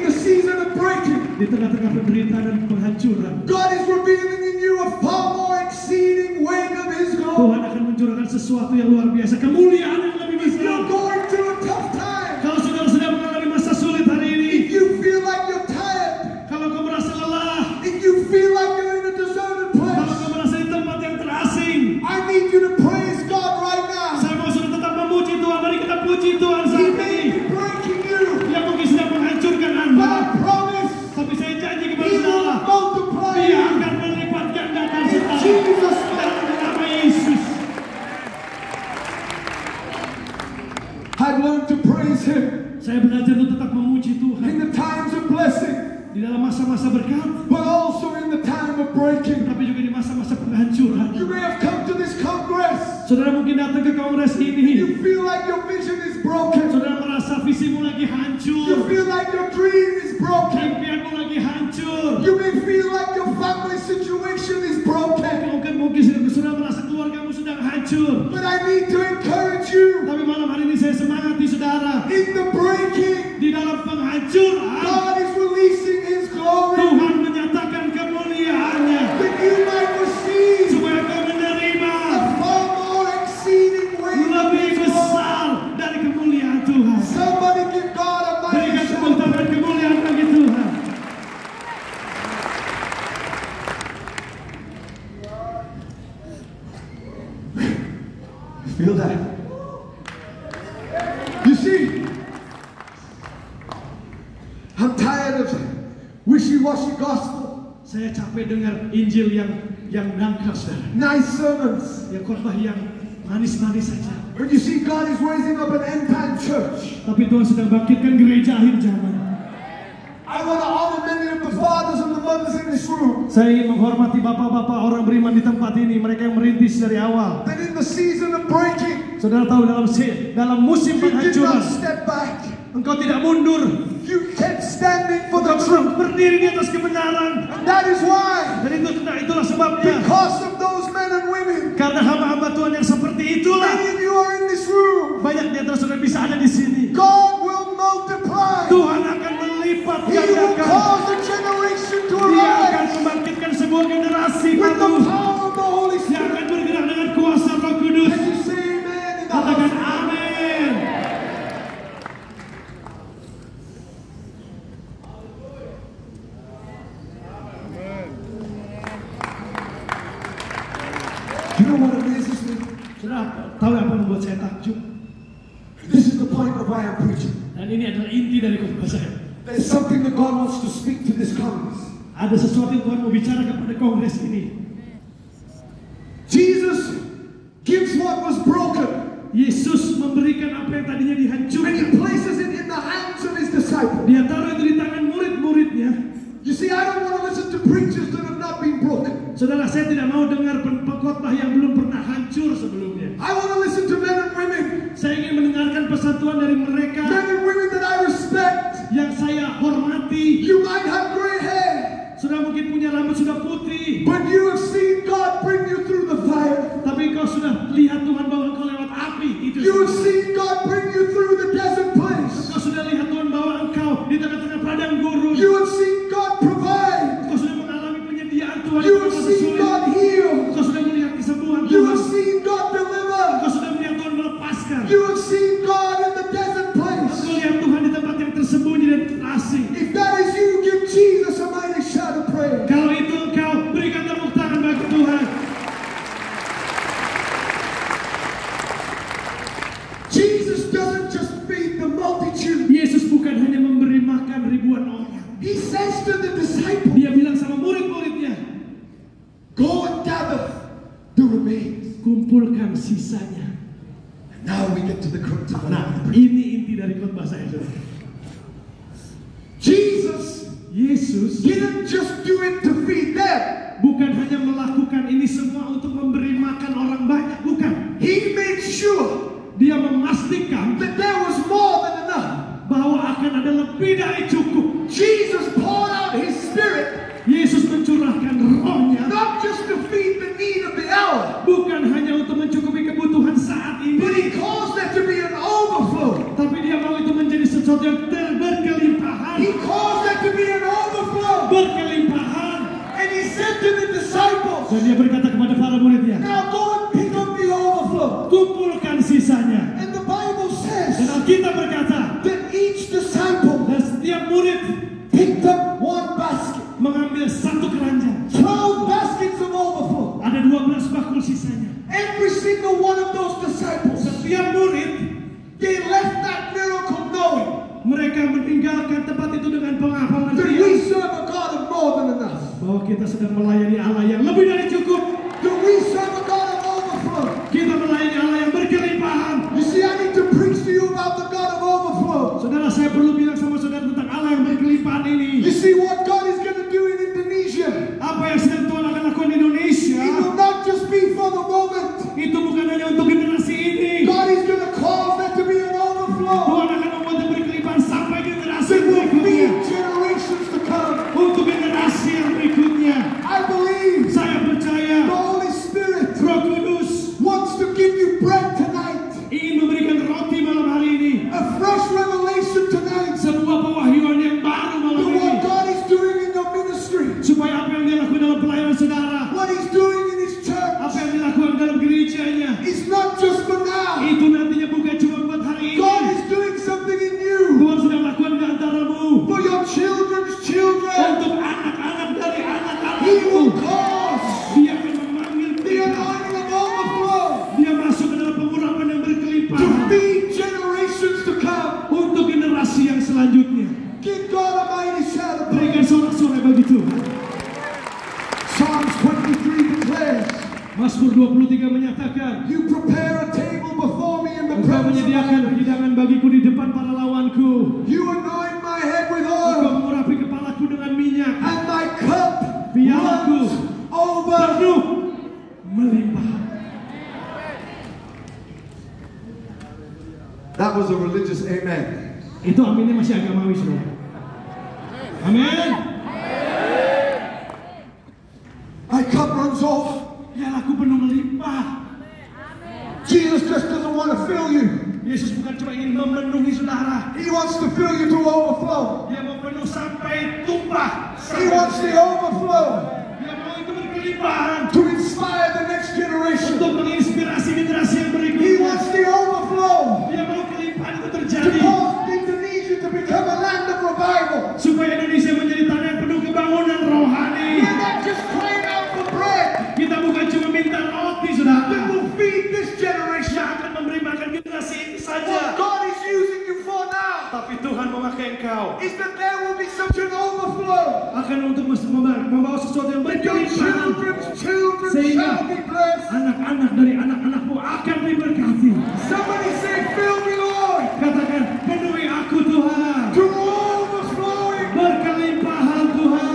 the season of breaking, Di tengah-tengah penderitaan dan penghancuran, God is revealing in you a far more exceeding weight of His glory. Tuhan akan mencurahkan sesuatu yang luar biasa, kemuliaan yang lebih If besar. you're going through a tough time, Kalau saudara sedang mengalami masa sulit hari ini, if you feel like you're tired, kalau kau merasa lelah, if you feel like you're in a deserted kalau place, kau merasa di tempat yang terasing, I need you to praise God right now. saya mau sudah tetap memuji Tuhan. Mari kita puji Tuhan He saat may ini. be breaking you, Yang mungkin sedang menghancurkan but Anda, I promise tapi saya janji He kepada will saudara, multiply Dia you. akan melipat gandakan In saudara Jesus' dalam nama Yesus. I've learned to praise Him Saya belajar untuk tetap memuji in Tuhan the times of blessing, di dalam masa-masa berkat, but also in the time of breaking. tapi juga di masa-masa penghancuran. You may have come to this congress Saudara mungkin datang ke kongres ini. You feel like your vision is broken. Saudara merasa visimu lagi You hancur. feel like your dream is broken. Impianmu lagi hancur. You may feel like your family situation is broken. Mungkin saudara merasa keluargamu sedang hancur. But I need to encourage you. Tapi malam hari ini saya semangati saudara. In the breaking, Di dalam penghancuran, God is releasing His glory. Tuhan menyatakan kemuliaannya. That you might receive Supaya kau menerima a far more exceeding weight of lebih His glory. besar dari kemuliaan Tuhan. Somebody give God a mighty Berikan tepuk shout. tangan kemuliaan bagi Tuhan. Feel that? You see, I'm tired of wishy-washy gospel, Saya capek dengar Injil yang dangkal, saudara. nice sermons. Yang khotbah yang manis-manis saja. But you see, God is raising up an end-time church. Tapi Tuhan sedang bangkitkan gereja akhir zaman. I want to honor many of the fathers and the mothers in this room. Saya ingin menghormati bapak-bapak orang beriman di tempat ini. Mereka yang merintis dari awal. That in the season of breaking, Saudara tahu dalam musim you did penghancuran, not step back. engkau tidak mundur. You kept standing for the Engkau truth. berdiri di atas kebenaran. And that is why, Dan itulah sebabnya. because of those men and women, Karena hamba-hamba Tuhan yang seperti itulah, many of you are in this room. banyak di antara saudara bisa ada di sini. God will multiply. Tuhan akan melipat He will gandakan. cause a generation to Dia akan arise membangkitkan sebuah generasi with the baru power of the Holy yang Spirit. akan bergerak dengan kuasa Roh Kudus. Can you say amen in the Katakan house? amin. You know what amazes me? Saudara, tahu apa yang membuat saya takjub? This is the point of why I'm preaching. Dan ini adalah inti dari khotbah saya. There's something that God wants to speak to this Congress. Ada sesuatu yang Tuhan mau bicara kepada kongres ini. Jesus gives what was broken Yesus memberikan apa yang tadinya and He dihancurkan. places it in the hands of His disciples. Dia taruh itu di tangan murid-muridnya. You see, I don't want to listen to preachers that have not been broken. Saudara, saya tidak mau dengar pengkhotbah yang belum pernah hancur sebelumnya. I want to listen to men and women, Saya ingin mendengarkan persatuan dari mereka men and women that I respect. yang saya hormati. You might have gray hair, Sudah mungkin punya rambut sudah putih, but you have seen God bring you through the fire. tapi kau sudah lihat Tuhan bawa engkau lewat api. Itu You have seen God bring you through the desert place. Kau sudah lihat Tuhan bawa engkau di tengah-tengah padang gurun. You have seen God provide. Kau sudah mengalami penyediaan Tuhan. You have seen God heal. Kau sudah melihat kesembuhan You Tuhan. have seen God deliver. Kau sudah melihat Tuhan melepaskan. You have seen God in the desert place. Kau lihat Tuhan di tempat yang tersembunyi dan asing. If that is you, give Jesus a mighty shout of praise. Kalau itu engkau, berikan tepuk tangan bagi Tuhan. Jesus doesn't just feed the multitude. Yesus bukan hanya memberi makan ribuan orang. He says to the disciples, Dia bilang sama murid-muridnya, go and gather the remains. kumpulkan sisanya. Now we get to the crux of it. Nah, ini inti dari khotbah saya, saudara. Yesus didn't just do it to feed them. bukan hanya melakukan ini semua untuk memberi makan orang banyak, bukan. He made sure Dia memastikan that there was more than enough. bahwa akan ada lebih dari cukup. Jesus poured out His Spirit Yesus mencurahkan rohnya not just to feed the need of the hour, bukan hanya untuk mencukupi kebutuhan saat but ini, He caused there to be an overflow. tapi dia mau itu menjadi sesuatu yang berkelimpahan. He caused there to be an overflow. Berkelimpahan. And He said to the disciples, Dan dia berkata kepada para muridnya, now go and pick up the overflow. kumpulkan sisanya. And the Bible Dan says Alkitab berkata, that each disciple dan setiap murid picked up one basket. mengambil satu keranjang. 12 baskets of overflow. Ada 12 bakul sisanya. Every single one of those disciples, Setiap murid, they left that miracle knowing mereka meninggalkan tempat itu dengan that we pengertian serve a God of more than enough. bahwa kita sedang melayani Allah yang lebih dari cukup. That we serve a God of overflow. Kita melayani Allah yang berkelimpahan. You see, I need to preach to you about the God of overflow. Saudara, saya perlu bilang sama saudara tentang Allah yang berkelimpahan ini. You see what God is going to do in Indonesia. Apa yang sedang Tuhan akan lakukan di Indonesia, It will not just be for the moment. itu bukan hanya untuk That was a religious amen. Itu aminnya masih agamawi, saudara. Amin. My cup runs over. Ya, aku penuh melimpah. Jesus just doesn't want to fill you. Yesus bukan cuma ingin memenuhi saudara. He wants to fill you to overflow. Dia mau penuh sampai tumpah. He wants the overflow Dia mau itu berkelimpahan to inspire the next generation. untuk menginspirasi generasi yang He berikutnya. wants the overflow Dia mau kelimpahan itu to terjadi cause Indonesia to become a land of revival. supaya Indonesia menjadi tanah yang penuh kebangunan rohani. We're not just crying out for bread Kita bukan cuma minta roti, saudara, that will feed this generation. yang akan memberi makan generasi ini What saja. God is using you for now Tapi Tuhan memakai engkau is that there will be such an overflow akan untuk membawa sesuatu yang that your berkelimpahan. children's children Sehingga shall be blessed. anak-anak dari anak-anakmu akan diberkati. Somebody say, fill me, Lord, Katakan, penuhi aku Tuhan. to overflowing. Berkelimpahan Tuhan.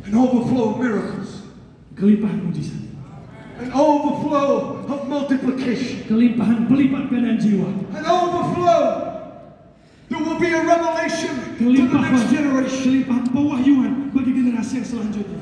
An overflow of miracles. Kelimpahan mujizat. An overflow of multiplication. Kelimpahan pelipat gandaan jiwa. An overflow. There will be a revelation to the next generation. Kelimpahan pewahyuan bagi generasi yang selanjutnya.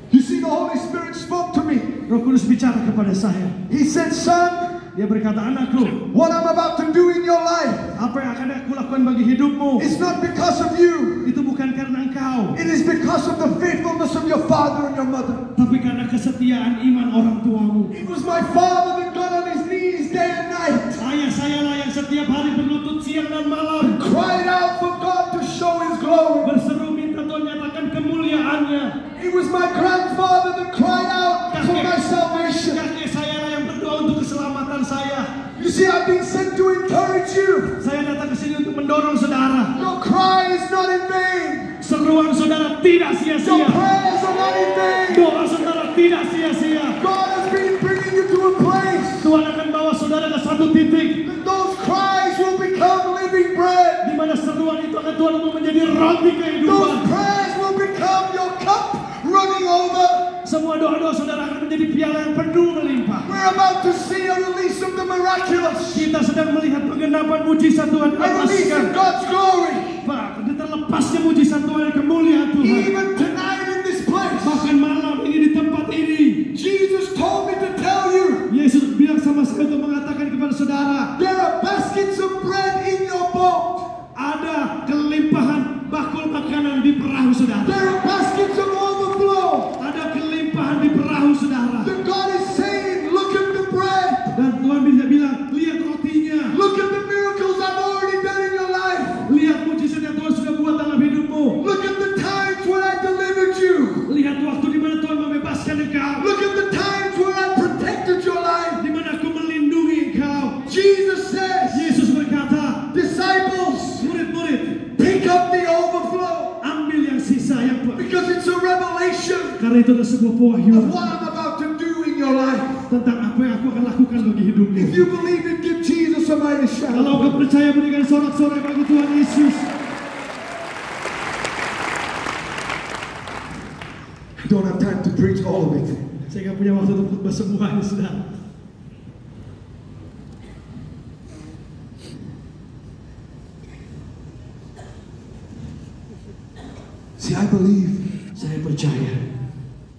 You see, the Holy Spirit spoke to me. Roh Kudus bicara kepada saya. He said, son, Dia berkata, anakku, what I'm about to do in your life apa yang akan aku lakukan bagi hidupmu is not because of you. itu bukan karena engkau, It is because of the faithfulness of your father and your mother. tapi karena kesetiaan iman orang tuamu. It was my father that got on his knees day and night, Ayah saya lah yang setiap hari berlutut siang dan malam, cried out for God to show his glory. berseru minta Tuhan nyatakan kemuliaannya. It was my grandfather that cried out for my salvation. Kakek saya lah yang berdoa untuk keselamatan saya. You see, I've been sent to encourage you. Saya datang ke sini untuk mendorong saudara. Your cry is not in vain. Seruan saudara tidak Your sia-sia. prayers are not in vain. Doa saudara tidak sia-sia. God has been bringing you to a place Tuhan akan bawa saudara ke satu titik that those cries will become living bread. di mana seruan itu akan Tuhan mau menjadi roti Those kehidupan. prayers will become your cup running over. Semua doa-doa saudara akan menjadi piala yang penuh melimpah. We're about to see a release of the miraculous. Kita sedang melihat penggenapan mujizat Tuhan A release dilepaskan. of God's glory. Pak, terlepasnya mujizat Tuhan dan kemuliaan Tuhan. Even tonight in this place. Bahkan malam ini di tempat ini, Jesus told me to tell you, Yesus bilang sama saya untuk mengatakan kepada saudara, there are baskets of bread in your boat. ada kelimpahan bakul makanan di perahu saudara. There are baskets of overflow. Ada kelimpahan di perahu saudara. That God is saying, look at the bread. Dan Tuhan bisa bilang, lihat rotinya. Look at the miracles I've already done in your life. Lihat mujizat yang Tuhan sudah buat dalam hidupmu. Look at the times when I delivered you. Lihat waktu di mana Tuhan membebaskan engkau. Look at the times when I protected your life. Di mana aku melindungi engkau. Jesus says, Yesus berkata, disciples, murid-murid, pick up the overflow. ambil yang sisa yang Because it's a revelation karena itu adalah sebuah of pewahyuan what I'm about to do in your life. tentang apa yang aku akan lakukan bagi hidupmu. If you believe it, give Jesus a mighty shout. Kalau kau percaya, berikan sorak-sorai bagi Tuhan Yesus. I don't have time to preach all of it. Saya nggak punya waktu untuk khotbah semuanya, sudah. See, I believe Saya percaya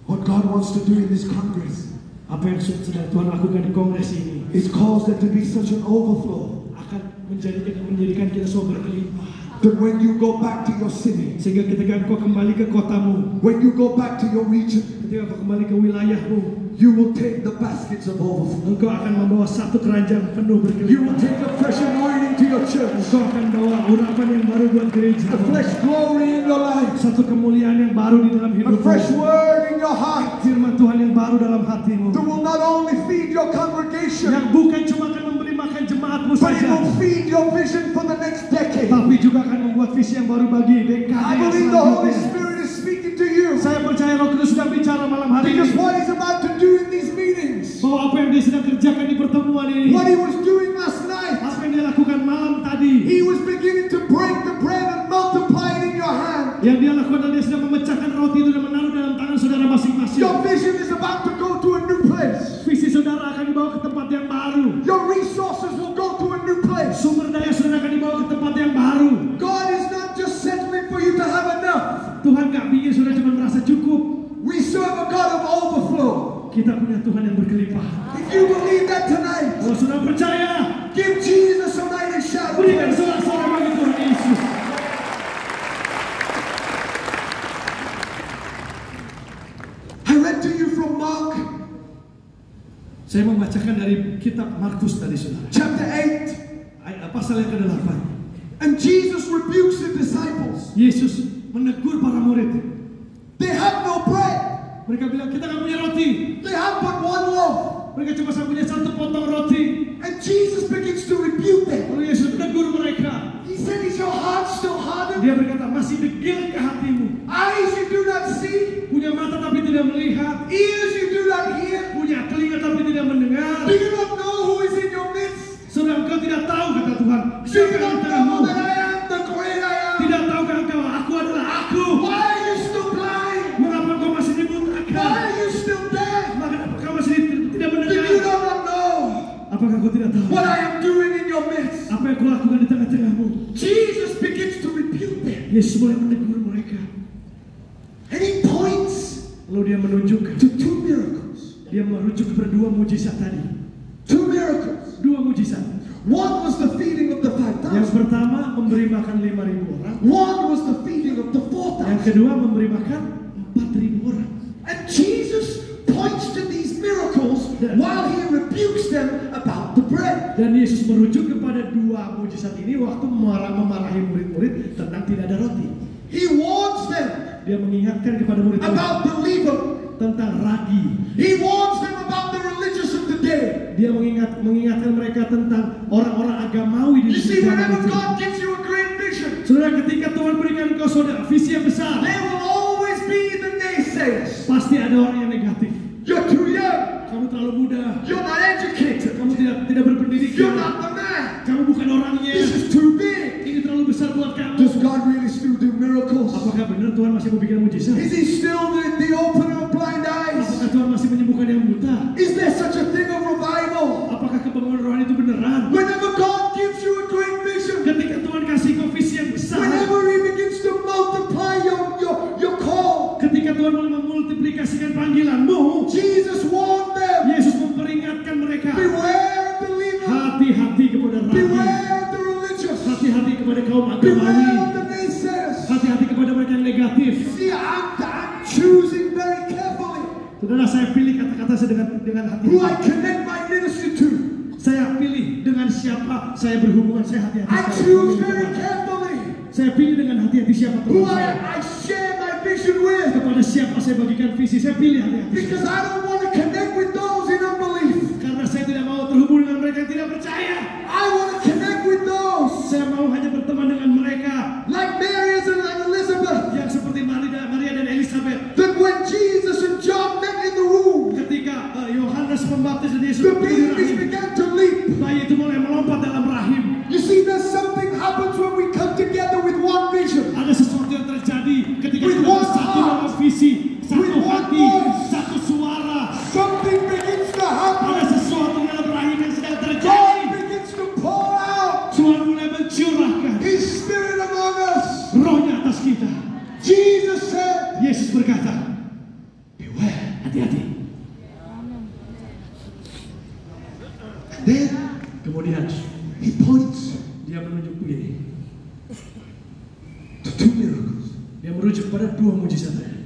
what God wants to do in this Congress apa yang sedang Tuhan lakukan di kongres ini is cause there to be such an overflow akan menjadikan kita semua berkelimpah. that when you go back to your city, Sehingga ketika engkau kembali ke kotamu, when you go back to your region, ketika engkau kembali ke wilayahmu, you will take the baskets of overflow. engkau akan membawa satu keranjang penuh You will berkelimpahan. take a fresh anointing to your church, Engkau akan bawa urapan yang baru buat gereja. a fresh glory in your life, Satu kemuliaan yang baru di dalam a hidupmu. fresh word in your heart Firman Tuhan yang baru dalam hatimu. that will not only feed your congregation, Yang bukan cuma akan memberi makan jemaatmu but it saja, will feed your vision for the next decade. tapi juga akan membuat visi yang baru bagi dekade I yang believe the Holy selanjutnya. Spirit is speaking to you Saya percaya Roh Kudus sedang bicara malam hari because ini what He's about to do in these meetings, bahwa apa yang dia sedang kerjakan di pertemuan ini, what He was doing last night, apa yang dia lakukan malam tadi, He was beginning to break the bread and multiply it in your hand. yang dia lakukan adalah dia sedang memecahkan roti itu dan menaruh dalam tangan saudara masing-masing. Your vision is about to go to a new place. Visi saudara akan dibawa Sumber daya saudara akan dibawa ke tempat yang baru. God is not just settling for you to have enough. Tuhan gak bikin saudara cuma merasa cukup. We serve a God of overflow. Kita punya Tuhan yang berkelimpah. If you believe that tonight, Kalau saudara percaya, give Jesus a mighty shout. berikan sorak-sorai bagi Tuhan Yesus. I read to you from Mark Saya membacakan dari kitab Markus tadi saudara. chapter 8. Pasal yang ke-8. And Jesus rebukes the disciples. Yesus menegur para murid. They have no bread. Mereka bilang, kita gak punya roti. They have but one loaf. Mereka cuma punya satu potong roti. And Jesus begins to rebuke them. Lalu Yesus menegur mereka. He said, is your heart still hardened? Dia berkata, masih degil ke hatimu. Eyes you do not see? Punya mata tapi tidak melihat. Ears you do not hear? Punya telinga tapi tidak mendengar. Do you not know who is in your midst? Saudara, engkau tidak tahu, kata Tuhan. Do you Siapa di not tengahmu? know that I am the great I am? Tidak tahukah engkau, aku adalah aku. Why are you still blind? Mengapa engkau masih Why dibutakan? are you still deaf? Mengapa engkau masih tidak Do mendengar? you not know Apakah engkau tidak tahu what I am doing in your midst? apa yang kau lakukan di tengah-tengahmu? Jesus begins to rebuke them. Yesus mulai menegur mereka. And he points Lalu dia menunjukkan. to two miracles. Dia merujuk kepada dua mujizat tadi. Two miracles. Dua mujizat. One was the feeding of the Yang 5,000. pertama memberi makan 5.000 orang. One was the feeding of the Yang 4,000. kedua memberi makan 4.000 orang. And Jesus points to these miracles while he rebukes them about the bread. Dan Yesus merujuk kepada dua mujizat ini waktu memarahi murid-murid tentang tidak ada roti. He warns them Dia mengingatkan kepada murid-murid about the leaven. tentang ragi. He warns them about the religious of the day. Dia mengingatkan mereka tentang orang-orang agamawi di You see, zaman whenever itu. God gives you a great vision, Saudara, ketika Tuhan berikan engkau saudara visi yang besar, there will always be the naysayers. pasti ada orang yang negatif. You're too young. Kamu terlalu muda. You're not educated. Kamu tidak You're berpendidikan. not the man. Kamu bukan orangnya. This is too big. Ini terlalu besar buat kamu. Does God really still do miracles? Apakah benar Tuhan masih mau bikin mujizat? Is he still the opener of blind eyes? Apakah Tuhan masih menyembuhkan yang buta? Is there such a thing of revival? Apakah kebangunan rohani itu beneran? Whenever God gives you a great vision, Ketika Tuhan kasih kau visi yang besar, whenever he begins to multiply your call, ketika Tuhan mulai memultiplikasikan panggilanmu, Jesus warned them, Yesus memperingatkan mereka, beware of the leaven, hati-hati kepada ragi, beware of the religious, hati-hati kepada kaum beware agamawi, of the naysayers. hati-hati kepada mereka yang negatif. See, I'm choosing very carefully Saudara, saya pilih kata-kata saya dengan who I hati-hati. connect my ministry to. Saya pilih dengan siapa saya berhubungan, saya hati-hati. I choose very carefully Saya pilih dengan hati-hati siapa who teman saya. I share my vision with, Kepada siapa saya bagikan visi, saya pilih hati-hati. because I don't want to connect with those in unbelief. Karena saya tidak mau terhubung dengan mereka yang tidak percaya. I want to connect with those Saya mau hanya berteman dengan mereka like Mary and Elizabeth, yang seperti Maria dan Elizabeth. that when Jesus and John met in the womb, Ketika Yohanes Pembaptis dan Yesus the bertemu di babies rahim, began to leap. bayi itu mulai melompat dalam rahim. You see, there's something happens when we come together with one vision. Ada sesuatu yang terjadi ketika With kita one bersatu heart. dalam visi, satu With one hati, voice. satu suara. Something begins to Ada happen. sesuatu dalam rahim yang sedang God terjadi. begins to pour out Tuhan mulai mencurahkan His Spirit among us. rohnya atas kita. Jesus said, Yesus berkata, beware. hati-hati. And then Kemudian he points dia menunjuk begini. to two miracles. Dia merujuk pada dua mujizat tadi.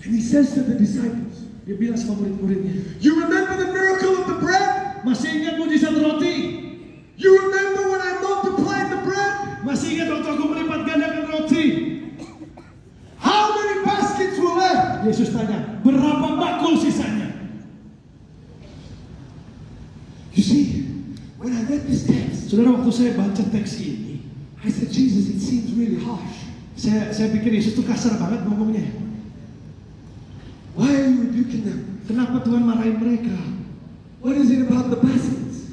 And he says to the disciples, Dia bilang sama murid-muridnya, you remember the miracle of the bread? masih ingat mujizat roti? You remember when I multiplied the bread? Masih ingat waktu aku melipat gandakan roti? How many baskets were left? Yesus tanya, berapa bakul sisanya? You see, when I read this text, Saudara, waktu saya baca teks ini, I said, Jesus, it seems really harsh. saya pikir Yesus itu kasar banget ngomongnya. Why are you rebuking them? Kenapa Tuhan marahin mereka? What is it about the baskets?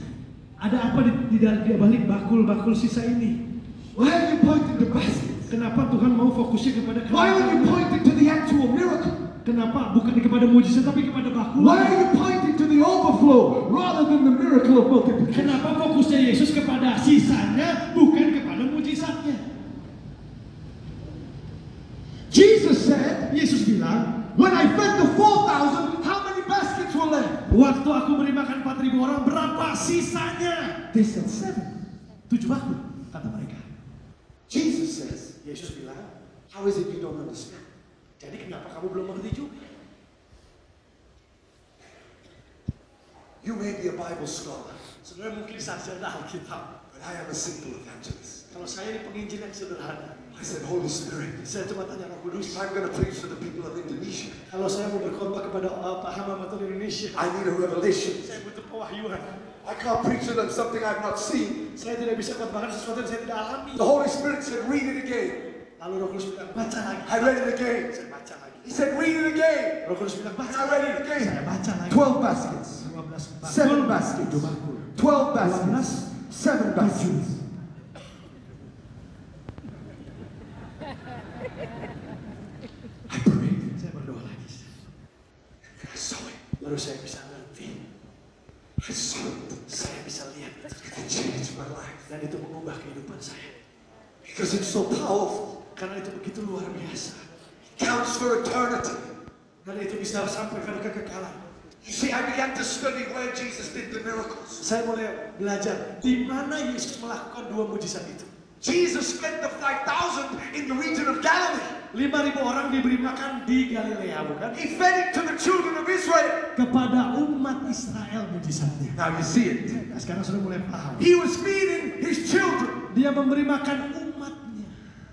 Ada apa di balik bakul-bakul sisa ini? Why are you pointing to baskets? Kenapa Tuhan mau fokusnya kepada Why are you kebenaran? pointing to the actual miracle? Kenapa bukan kepada mujizat tapi kepada bakul? Why are you pointing to the the overflow rather than the miracle of multiplication? Kenapa fokusnya Yesus kepada sisanya bukan kepada mujizatnya? Jesus said, Yesus bilang, when I fed the 4,000, how many baskets were left? waktu aku beri makan 4.000 orang, berapa sisanya? They said 7. 7 bakul, kata mereka. Jesus says, Yesus bilang, how is it you don't understand? jadi kenapa kamu belum mengerti juga? You may be a Bible scholar, Saudara mungkin sarjana Alkitab. but I am a simple evangelist. Kalau saya ini penginjil yang sederhana, I said, Holy Spirit, saya cuma tanya Roh Kudus. if I'm going to preach to the people of Indonesia, Kalau saya mau berkhotbah kepada Pahama atau Indonesia, I need a revelation. saya butuh pewahyuan. I can't preach to them something I've not seen. Saya tidak bisa khotbahkan sesuatu yang saya tidak alami. The Holy Spirit said, read it again. Lalu Roh Kudus bilang, baca lagi. I read it again. Saya baca lagi. He said, read it again. Roh Kudus bilang, baca I read lagi. it again. Saya baca lagi. 12 baskets. 12 7 baskets. 7 bakul. 12 baskets. 7 baskets. I prayed. Saya berdoa lagi. I saw it. Lalu saya bisa ngerti. I saw it. Saya bisa lihat. It changed my life. Dan itu mengubah kehidupan saya. Because it's so powerful. Karena itu begitu luar biasa. It counts for eternity. Dan itu bisa sampai pada kekekalan. You see, I began to study where Jesus did the miracles. Saya mulai belajar di mana Yesus melakukan 2 mujizat itu. Jesus fed the 5,000 in the region of Galilee. 5.000 orang diberi makan di Galilea, bukan? He fed it to the children of Israel. Kepada umat Israel mujizatnya. Now you see it. Nah, sekarang sudah mulai paham. He was feeding his children. Dia memberi makan umatnya.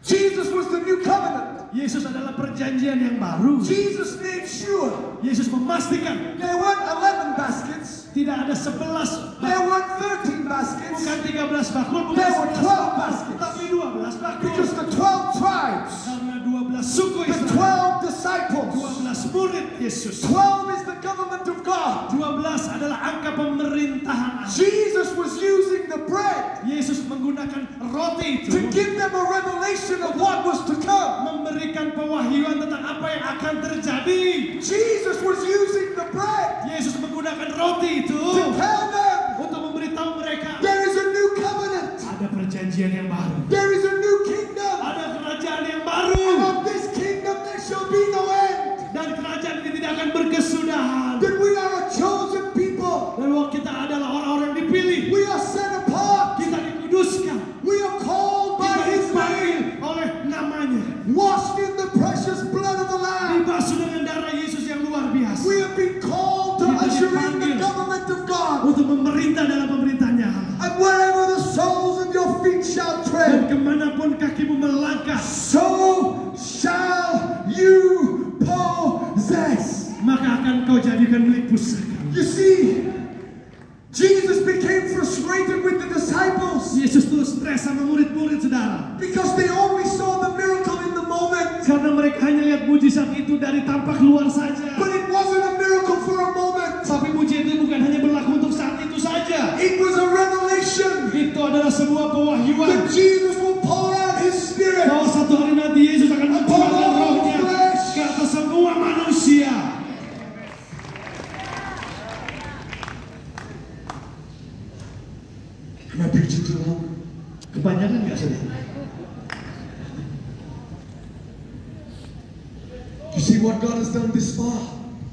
Jesus was the new covenant. Yesus adalah perjanjian yang baru. Jesus made sure Yesus memastikan there weren't 11 baskets. tidak ada 11 There weren't 13 baskets. bukan 13 bakul, bukan There were 11 12 bakul, baskets. tapi 12 bakul. Because the 12 tribes, Karena 12 suku the Israel, 12 disciples, 12 murid Yesus. 12 is the government of God. 12 adalah angka pemerintahan Allah. Jesus was using the bread Yesus menggunakan roti itu to give them a revelation of what was to come. memberikan pewahyuan tentang apa yang akan terjadi. Jesus was using the bread Yesus menggunakan roti itu to tell them untuk memberitahu mereka there is a new covenant, ada perjanjian yang baru, there is a new kingdom, ada kerajaan yang and baru, of this kingdom there shall be no end. dan kerajaan ini tidak akan berkesudahan. That we are a chosen people, Dan bahwa kita adalah orang-orang dipilih, we are set apart, kita dikuduskan, we are called by kita His dipanggil name, oleh namanya, washed in the precious blood of the Lamb. dibasuh dengan darah Yesus yang luar biasa, We have been called to Kita usher in the dipanggil government of God. untuk memerintah dalam pemerintahnya Allah. And wherever the soles of your feet shall Dan tread, kemanapun kakimu melangkah, so shall you possess. maka akan kau jadikan milik pusaka. You see, Jesus became frustrated with the disciples Yesus tuh stres sama murid-murid saudara, because they only saw the miracle in the moment. karena mereka hanya lihat mujizat itu dari tampak luar saja. But it wasn't a miracle for a moment. Tapi mujizat itu bukan hanya berlaku untuk saat itu saja. It was a revelation Itu adalah sebuah that pewahyuan Jesus will pour out His Spirit bahwa satu hari nanti Yesus akan mencurahkan rohnya ke atas semua manusia. Am I preaching too long? Kepanjangan nggak saudara? You see what God has done this far?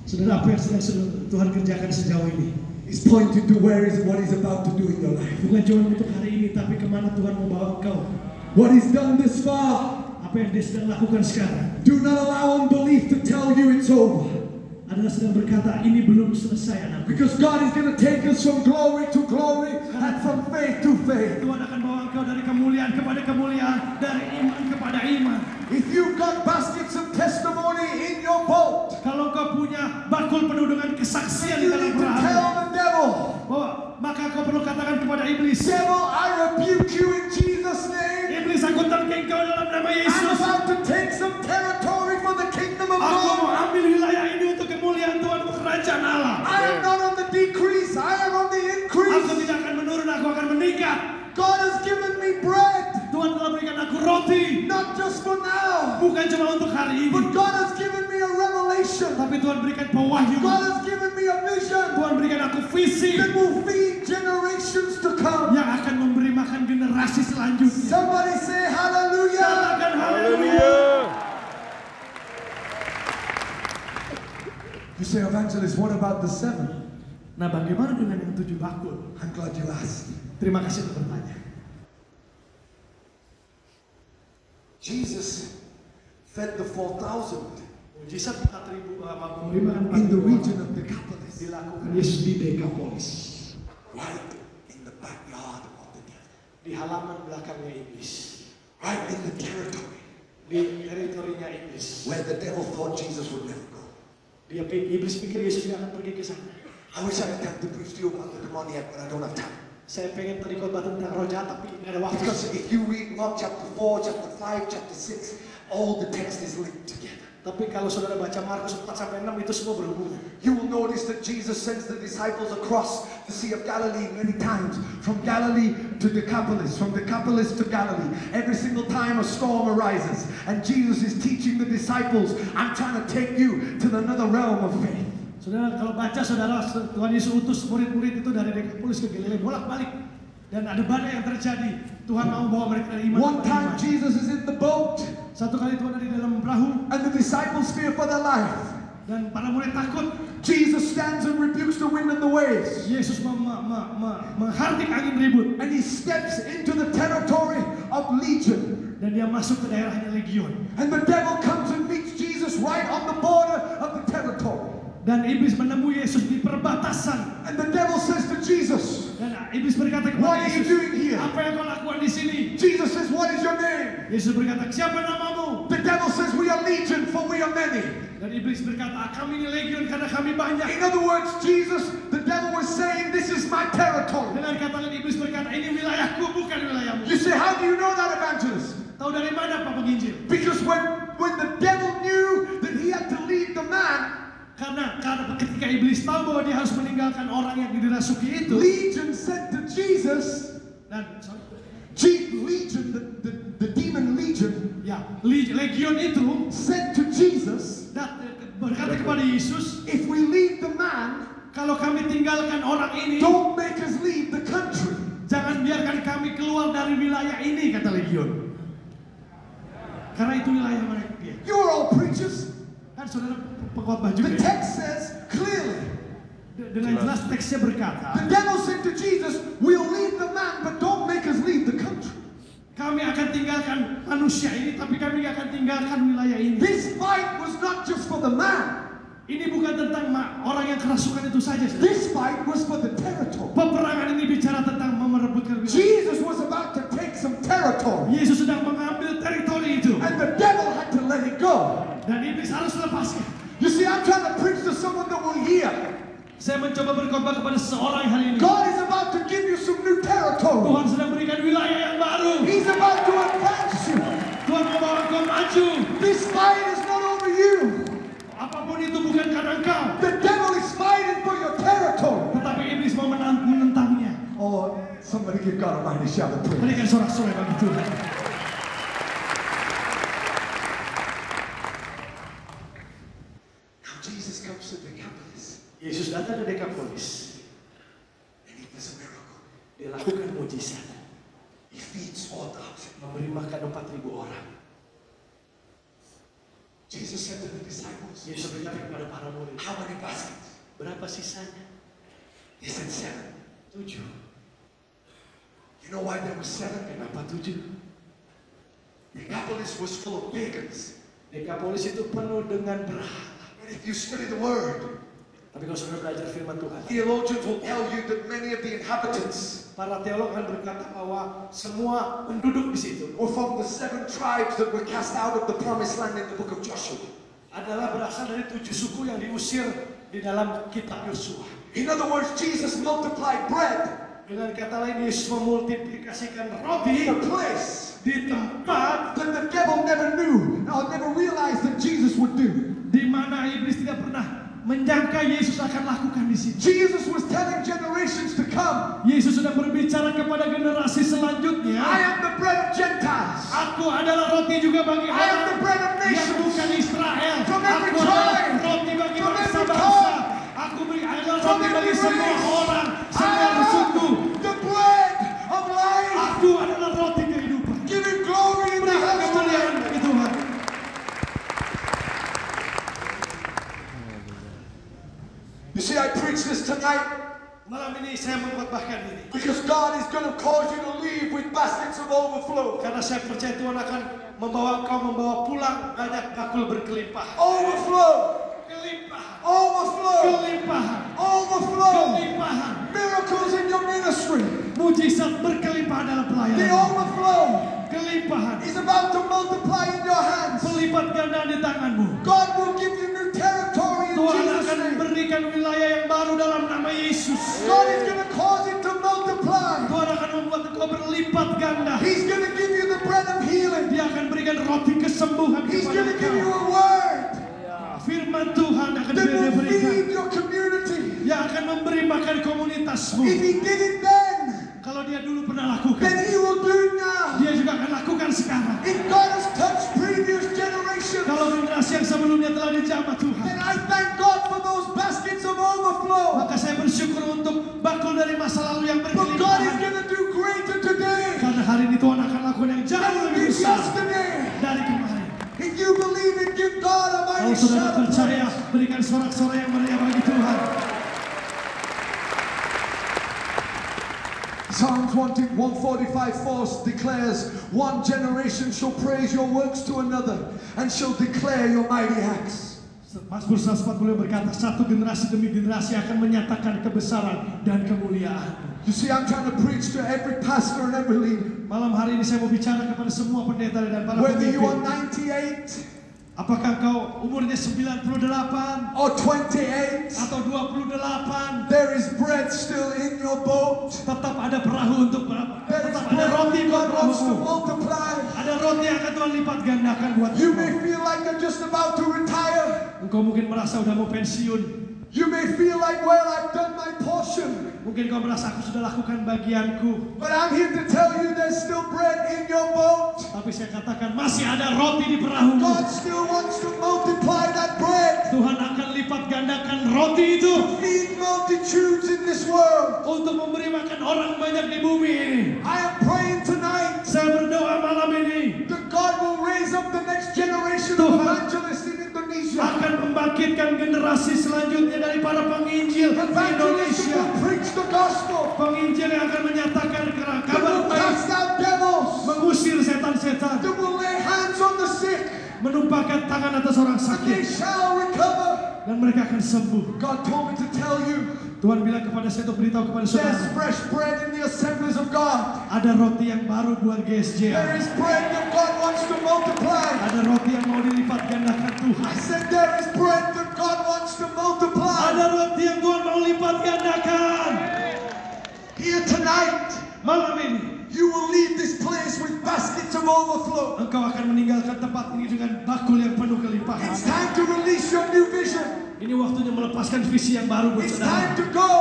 Saudara, apa yang sedang Tuhan kerjakan sejauh ini? It's pointing to what He's about to do in your life. Bukan cuma untuk hari ini, tapi kemana Tuhan mau bawa engkau. What He's done this far. Apa yang Dia sedang lakukan sekarang Do not allow unbelief to tell you it's over. adalah sedang berkata, ini belum selesai anakku. Because God is going to take us from glory to glory and from faith to faith. Tuhan akan bawa engkau dari kemuliaan kepada kemuliaan, dari iman kepada iman. If you've got baskets of testimony in your boat, Kalau kau punya bakul penuh dengan kesaksian di you dalam need to perahu, tell the devil, maka kau perlu katakan kepada iblis, devil, I rebuke you in Jesus' name. iblis, aku terkeng kau dalam nama I'm Yesus. about to take some territory for the kingdom of Aku mau God. ambil wilayah ini untuk kemuliaan Tuhan, untuk kerajaan Allah. I am not on the decrease, I am on the Aku increase. tidak akan menurun, aku akan meningkat. God has given me bread, Tuhan telah berikan aku roti, not just for now, bukan cuma untuk hari ini, but God has given me a revelation. tapi Tuhan berikan pewahyuan. God has given me a vision. Tuhan berikan visi that will feed generations to come. yang akan memberi makan generasi selanjutnya. Somebody say hallelujah. Katakan haleluya. You say, evangelist, what about the 7? Nah, bagaimana dengan yang 7 bakul? I'm glad you asked. Terima kasih telah bertanya. Jesus fed the 4,000 Mujizat 4.000 memberi makan in the 4.000 region of Decapolis, dilakukan Yesus di Dekapolis, right in the backyard of the devil, di halaman belakangnya iblis, right in the territory di teritorinya iblis. where the devil thought Jesus would never go. Iblis pikir Yesus tidak akan pergi ke sana. I wish I had time to preach to you about the demoniac, but I don't have time. Saya pengen tadi khotbah tentang roh jahat, tapi tidak ada waktu. Because if you read Mark chapter 4, chapter 5, chapter 6, all the text is linked together. Tapi kalau saudara baca Markus 4-6 itu semua berhubungan. You will notice that Jesus sends the disciples across the Sea of Galilee many times. From Galilee to Decapolis, from Decapolis to Galilee. Every single time a storm arises and Jesus is teaching the disciples, I'm trying to take you to another realm of faith. Saudara, kalau baca saudara, Tuhan Yesus utus murid-murid itu dari Dekapolis ke Galilea bolak-balik. Dan ada badai yang terjadi. Tuhan mau bawa mereka dari iman. One time Jesus is in the boat. Satu kali Tuhan ada di dalam perahu. And the disciples fear for their life. Dan para murid takut. Jesus stands and rebukes the wind and the waves. Yesus menghardik angin ribut. And he steps into the territory of Legion. Dan dia masuk ke daerahnya Legion. And the devil comes and meets Jesus right on the border of the territory. Dan iblis menemui Yesus di perbatasan. And the devil says to Jesus, Dan iblis berkata kepada what are you Yesus, doing here? apa yang kau lakukan di sini? Jesus says, what is your name? Yesus berkata, siapa namamu? The devil says, we are legion, for we are many. Dan iblis berkata, kami ini legion karena kami banyak. In other words, Jesus, the devil was saying, this is my territory. Dengan kata lain iblis berkata, ini wilayahku bukan wilayahmu. You say, how do you know that, evangelist? Tahu dari mana Pak Penginjil? Because when the devil knew that he had to leave the man, Karena ketika iblis tahu bahwa dia harus meninggalkan orang yang dirasuki itu, Legion said to Jesus, dan Legion, the demon Legion, ya legion itu said to Jesus, berkata kepada Yesus, if we leave the man, kalau kami tinggalkan orang ini, don't make us leave the country. jangan biarkan kami keluar dari wilayah ini, kata legion. Karena itu wilayah mereka. You are all preachers. Kan saudara pengkhotbah juga. The text says clearly. Dengan jelas teksnya berkata, The devil said to Jesus, we'll leave the man, but don't make us leave the country. kami akan tinggalkan manusia ini, tapi kami gak akan tinggalkan wilayah ini. This fight was not just for the man. Ini bukan tentang orang yang kerasukan itu saja. This fight was for the territory. Peperangan ini bicara tentang merebutkan wilayah. Jesus was about to take some territory. Yesus sedang mengambil teritori itu. And the devil had to let it go. Dan iblis harus lepaskan. You see, I'm trying to preach to someone that will hear. Saya mencoba berkhotbah kepada seorang hari ini. God is about to give you some new territory. Tuhan sedang berikan wilayah yang baru. He's about to advance you. Tuhan membawa engkau maju. This fight is not over you. Apapun itu bukan karena engkau. The devil is fighting for your territory. Tetapi iblis mau menentangnya. Oh, somebody give God a mighty shout of praise. Berikan sorak-sorai bagi Tuhan. Now Jesus comes to Decapolis. Yesus datang ke Dekapolis. And he does a miracle. Dia lakukan mujizat. He feeds 4,000. Memberi makan 4.000 orang. Jesus said to the disciples, Yesus berkata kepada para murid, how many baskets? berapa sisanya? They said 7. 7. You know why there was 7? Kenapa 7? Decapolis was full of pagans. Dekapolis itu penuh dengan berhala. And if you study the word, Tapi kalau saudara belajar firman Tuhan, theologians will tell you that many of the inhabitants para teolog akan berkata bahwa semua penduduk di situ were from the 7 tribes that were cast out of the promised land in the book of Joshua. adalah berasal dari 7 suku yang diusir di dalam kitab Yosua. In other words, Jesus multiplied bread Dengan kata lain, Yesus memultiplikasikan in roti a place di tempat that the devil never knew or never realized that Jesus would do. di mana iblis tidak pernah menyangka Yesus akan lakukan di situ. Jesus was telling generations to come, Yesus sudah berbicara kepada generasi selanjutnya. I am the bread of Gentiles. Aku adalah roti juga bagi I am the orang bread of yang bukan nations. Israel. From every Aku adalah tribe, roti bagi from every bangsa-bangsa. tongue. Aku beri adalah roti bagi semua orang, semua bersuku. The bread of life. Aku adalah roti kehidupan. Give him glory in the Berikan house kemuliaan tonight. bagi Tuhan. You see, I preach this tonight Malam ini saya mengkhotbahkan ini because God is going to cause you to leave with baskets of overflow. karena saya percaya Tuhan akan membawa pulang banyak bakul berkelimpahan. Overflow. Kelimpahan. Overflow. Kelimpahan. Overflow. Kelimpahan. Miracles in your ministry. Mujizat berkelimpahan dalam The pelayanan. overflow Kelimpahan. is about to multiply in your hands. Pelipat ganda di tanganmu. God will give you new territory in Tuhan Jesus' akan name. berikan wilayah yang baru dalam nama Yesus. God is going to cause it to multiply. Tuhan akan membuat engkau berlipat ganda. He's going to give you the bread of healing. Dia akan berikan roti kesembuhan He's kepada going to give you engkau. a word Firman Tuhan akan that will diberikan. feed your community. Yang akan memberi makan komunitasmu. If he did it then, Kalau dia dulu pernah lakukan, then he will do it now. dia juga akan lakukan sekarang. If God has touched previous generations, Kalau generasi yang sebelumnya telah dijamah Tuhan, then I thank God for those baskets of overflow. maka saya bersyukur untuk bakul dari masa lalu yang But God is berkelimpahan. going to do greater today Karena hari ini Tuhan akan lakukan yang jauh than lebih he did besar yesterday. dari kemarin. If you believe it, give God a Kalau mighty saudara shout of percaya, praise. berikan sorak-sorai yang meriah bagi Tuhan. Psalms 145:4 declares, one generation shall praise your works to another and shall declare your mighty acts. Mazmur 140 berkata, satu generasi demi generasi akan menyatakan kebesaran dan kemuliaan. You see, I'm trying to preach to every pastor and every leader. Malam hari ini saya mau bicara kepada semua pendeta dan para Whether you are pemimpin. 98 Apakah kau umurnya 98 or 28, atau 28, there is bread still in your boat. tetap ada perahu untuk There is tetap ada bread roti that buat God wants to perahumu. multiply. Ada roti yang akan Tuhan lipat gandakan buat You engkau. may feel like you're just about to retire. Engkau mungkin merasa udah mau pensiun. You may feel like, well, I've done my portion. Mungkin kau merasa aku sudah lakukan bagianku. But I'm here to tell you there's still bread in your boat. Tapi saya katakan masih ada roti di perahumu. God still wants to multiply that bread. Tuhan akan lipat gandakan roti itu Feed multitudes in this world. untuk memberi makan orang banyak di bumi ini. I am praying tonight Saya berdoa malam ini that God will raise up the next generation of Tuhan evangelists in Indonesia. akan membangkitkan generasi selanjutnya dari para penginjil di Evangelists Indonesia. who will preach the gospel. Penginjil yang akan menyatakan That kabar will baik, cast out devils. mengusir setan-setan, That will lay hands on the sick. menumpahkan tangan atas orang And they sakit, shall recover. dan mereka akan sembuh. God told me to tell you Tuhan bilang kepada saya untuk beritahu kepada there's saudara, fresh bread in the assemblies of God. ada roti yang baru buat There GSJ. is bread that God wants to multiply. Ada roti yang mau dilipat gandakan Tuhan. I said there is bread that God wants to multiply. Ada roti yang Tuhan mau lipat gandakan. Here tonight, Malam ini you will leave this place with baskets of overflow. engkau akan meninggalkan tempat ini dengan bakul yang penuh kelimpahan. It's time to release your new vision. Ini waktunya melepaskan visi yang baru buat It's time saudara. to go.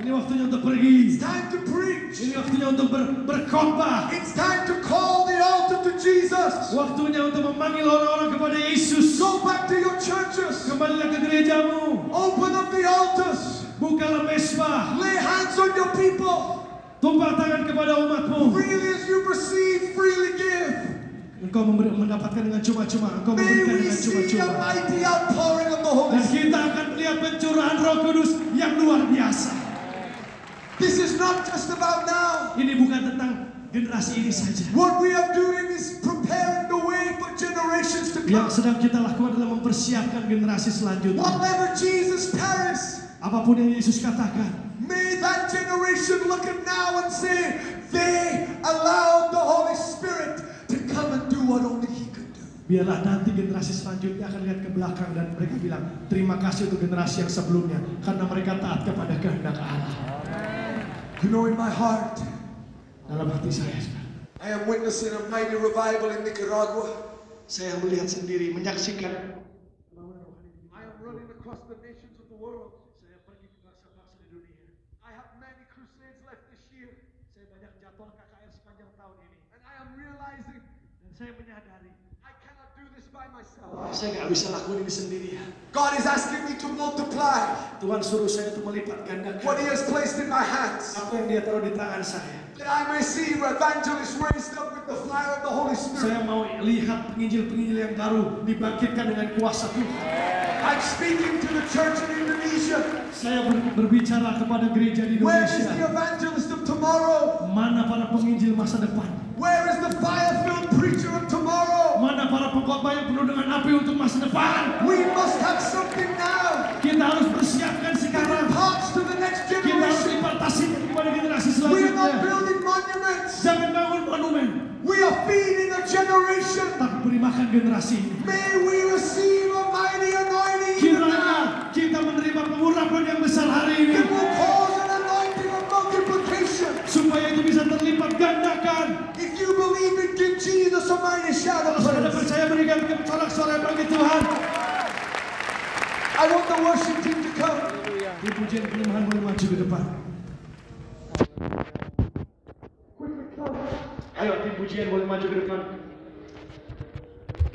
Ini waktunya untuk pergi. It's time to preach. Ini waktunya untuk berkhotbah. It's time to call the altar to Jesus. Waktunya untuk memanggil orang-orang kepada Yesus. Go back to your churches. Kembalilah ke gerejamu. Open up the altars. Bukalah mesbah. Lay hands on your people. Tumpah tangan kepada umatmu. Freely as you receive, freely give. Engkau mendapatkan dengan cuma-cuma. Engkau May memberikan we dengan see a cuma-cuma. mighty outpouring of the Holy Dan Spirit. kita akan melihat pencurahan Roh Kudus yang luar biasa. This is not just about now. Ini bukan tentang generasi ini saja. What we are doing is preparing the way for generations to Yang come. sedang kita lakukan adalah mempersiapkan generasi selanjutnya. Whatever Jesus tarries, Apapun yang Yesus katakan, may that generation look at now and say, they allowed the Holy Spirit to come and do what only He could do. biarlah nanti generasi selanjutnya akan lihat ke belakang dan mereka bilang, terima kasih untuk generasi yang sebelumnya karena mereka taat kepada kehendak Allah. You know, in my heart, Dalam hati saya, I am witnessing a mighty revival in Nicaragua. saya melihat sendiri, menyaksikan. I am running across the nations of the world. Saya pergi ke bangsa-bangsa di dunia. I have many crusades left this year. Saya banyak jadwal KKR sepanjang tahun ini. And I am realizing Dan saya menyadari, I cannot do this by myself. Saya nggak bisa lakuin ini sendirian. God is asking me to multiply Tuhan suruh saya untuk melipat gandakan what He has placed in my hands. apa yang Dia taruh di tangan saya. That I may see evangelists raised up with the fire of the Holy Spirit. Saya mau lihat penginjil-penginjil yang baru dibangkitkan dengan kuasa Tuhan. I'm speaking to the church in Indonesia. Saya berbicara kepada gereja di Where is the Indonesia. evangelist of tomorrow? Mana para penginjil masa depan? Where is the fire-filled preacher of tomorrow? Mana para pengkhotbah yang penuh dengan api untuk masa depan? We must have something now. Kita harus persiapkan sekarang. Parts to the next Kita harus generation. impartasikan kepada generasi We are not selanjutnya. building monuments. Jangan bangun monumen, We are feeding a generation. tapi beri makan generasi ini. May we receive a mighty anointing even Kiranya now. kita menerima pengurapan yang besar hari ini, It will cause an anointing of multiplication. supaya itu bisa terlipat gandakan. If you believe it, give Jesus a mighty shout Kalau of saudara praise. percaya, berikan sorak-sorai bagi Tuhan. I want the worship team to come. Di pujian penyembahan boleh maju ke depan. Quickly come. Ayo, tim pujian boleh maju ke depan.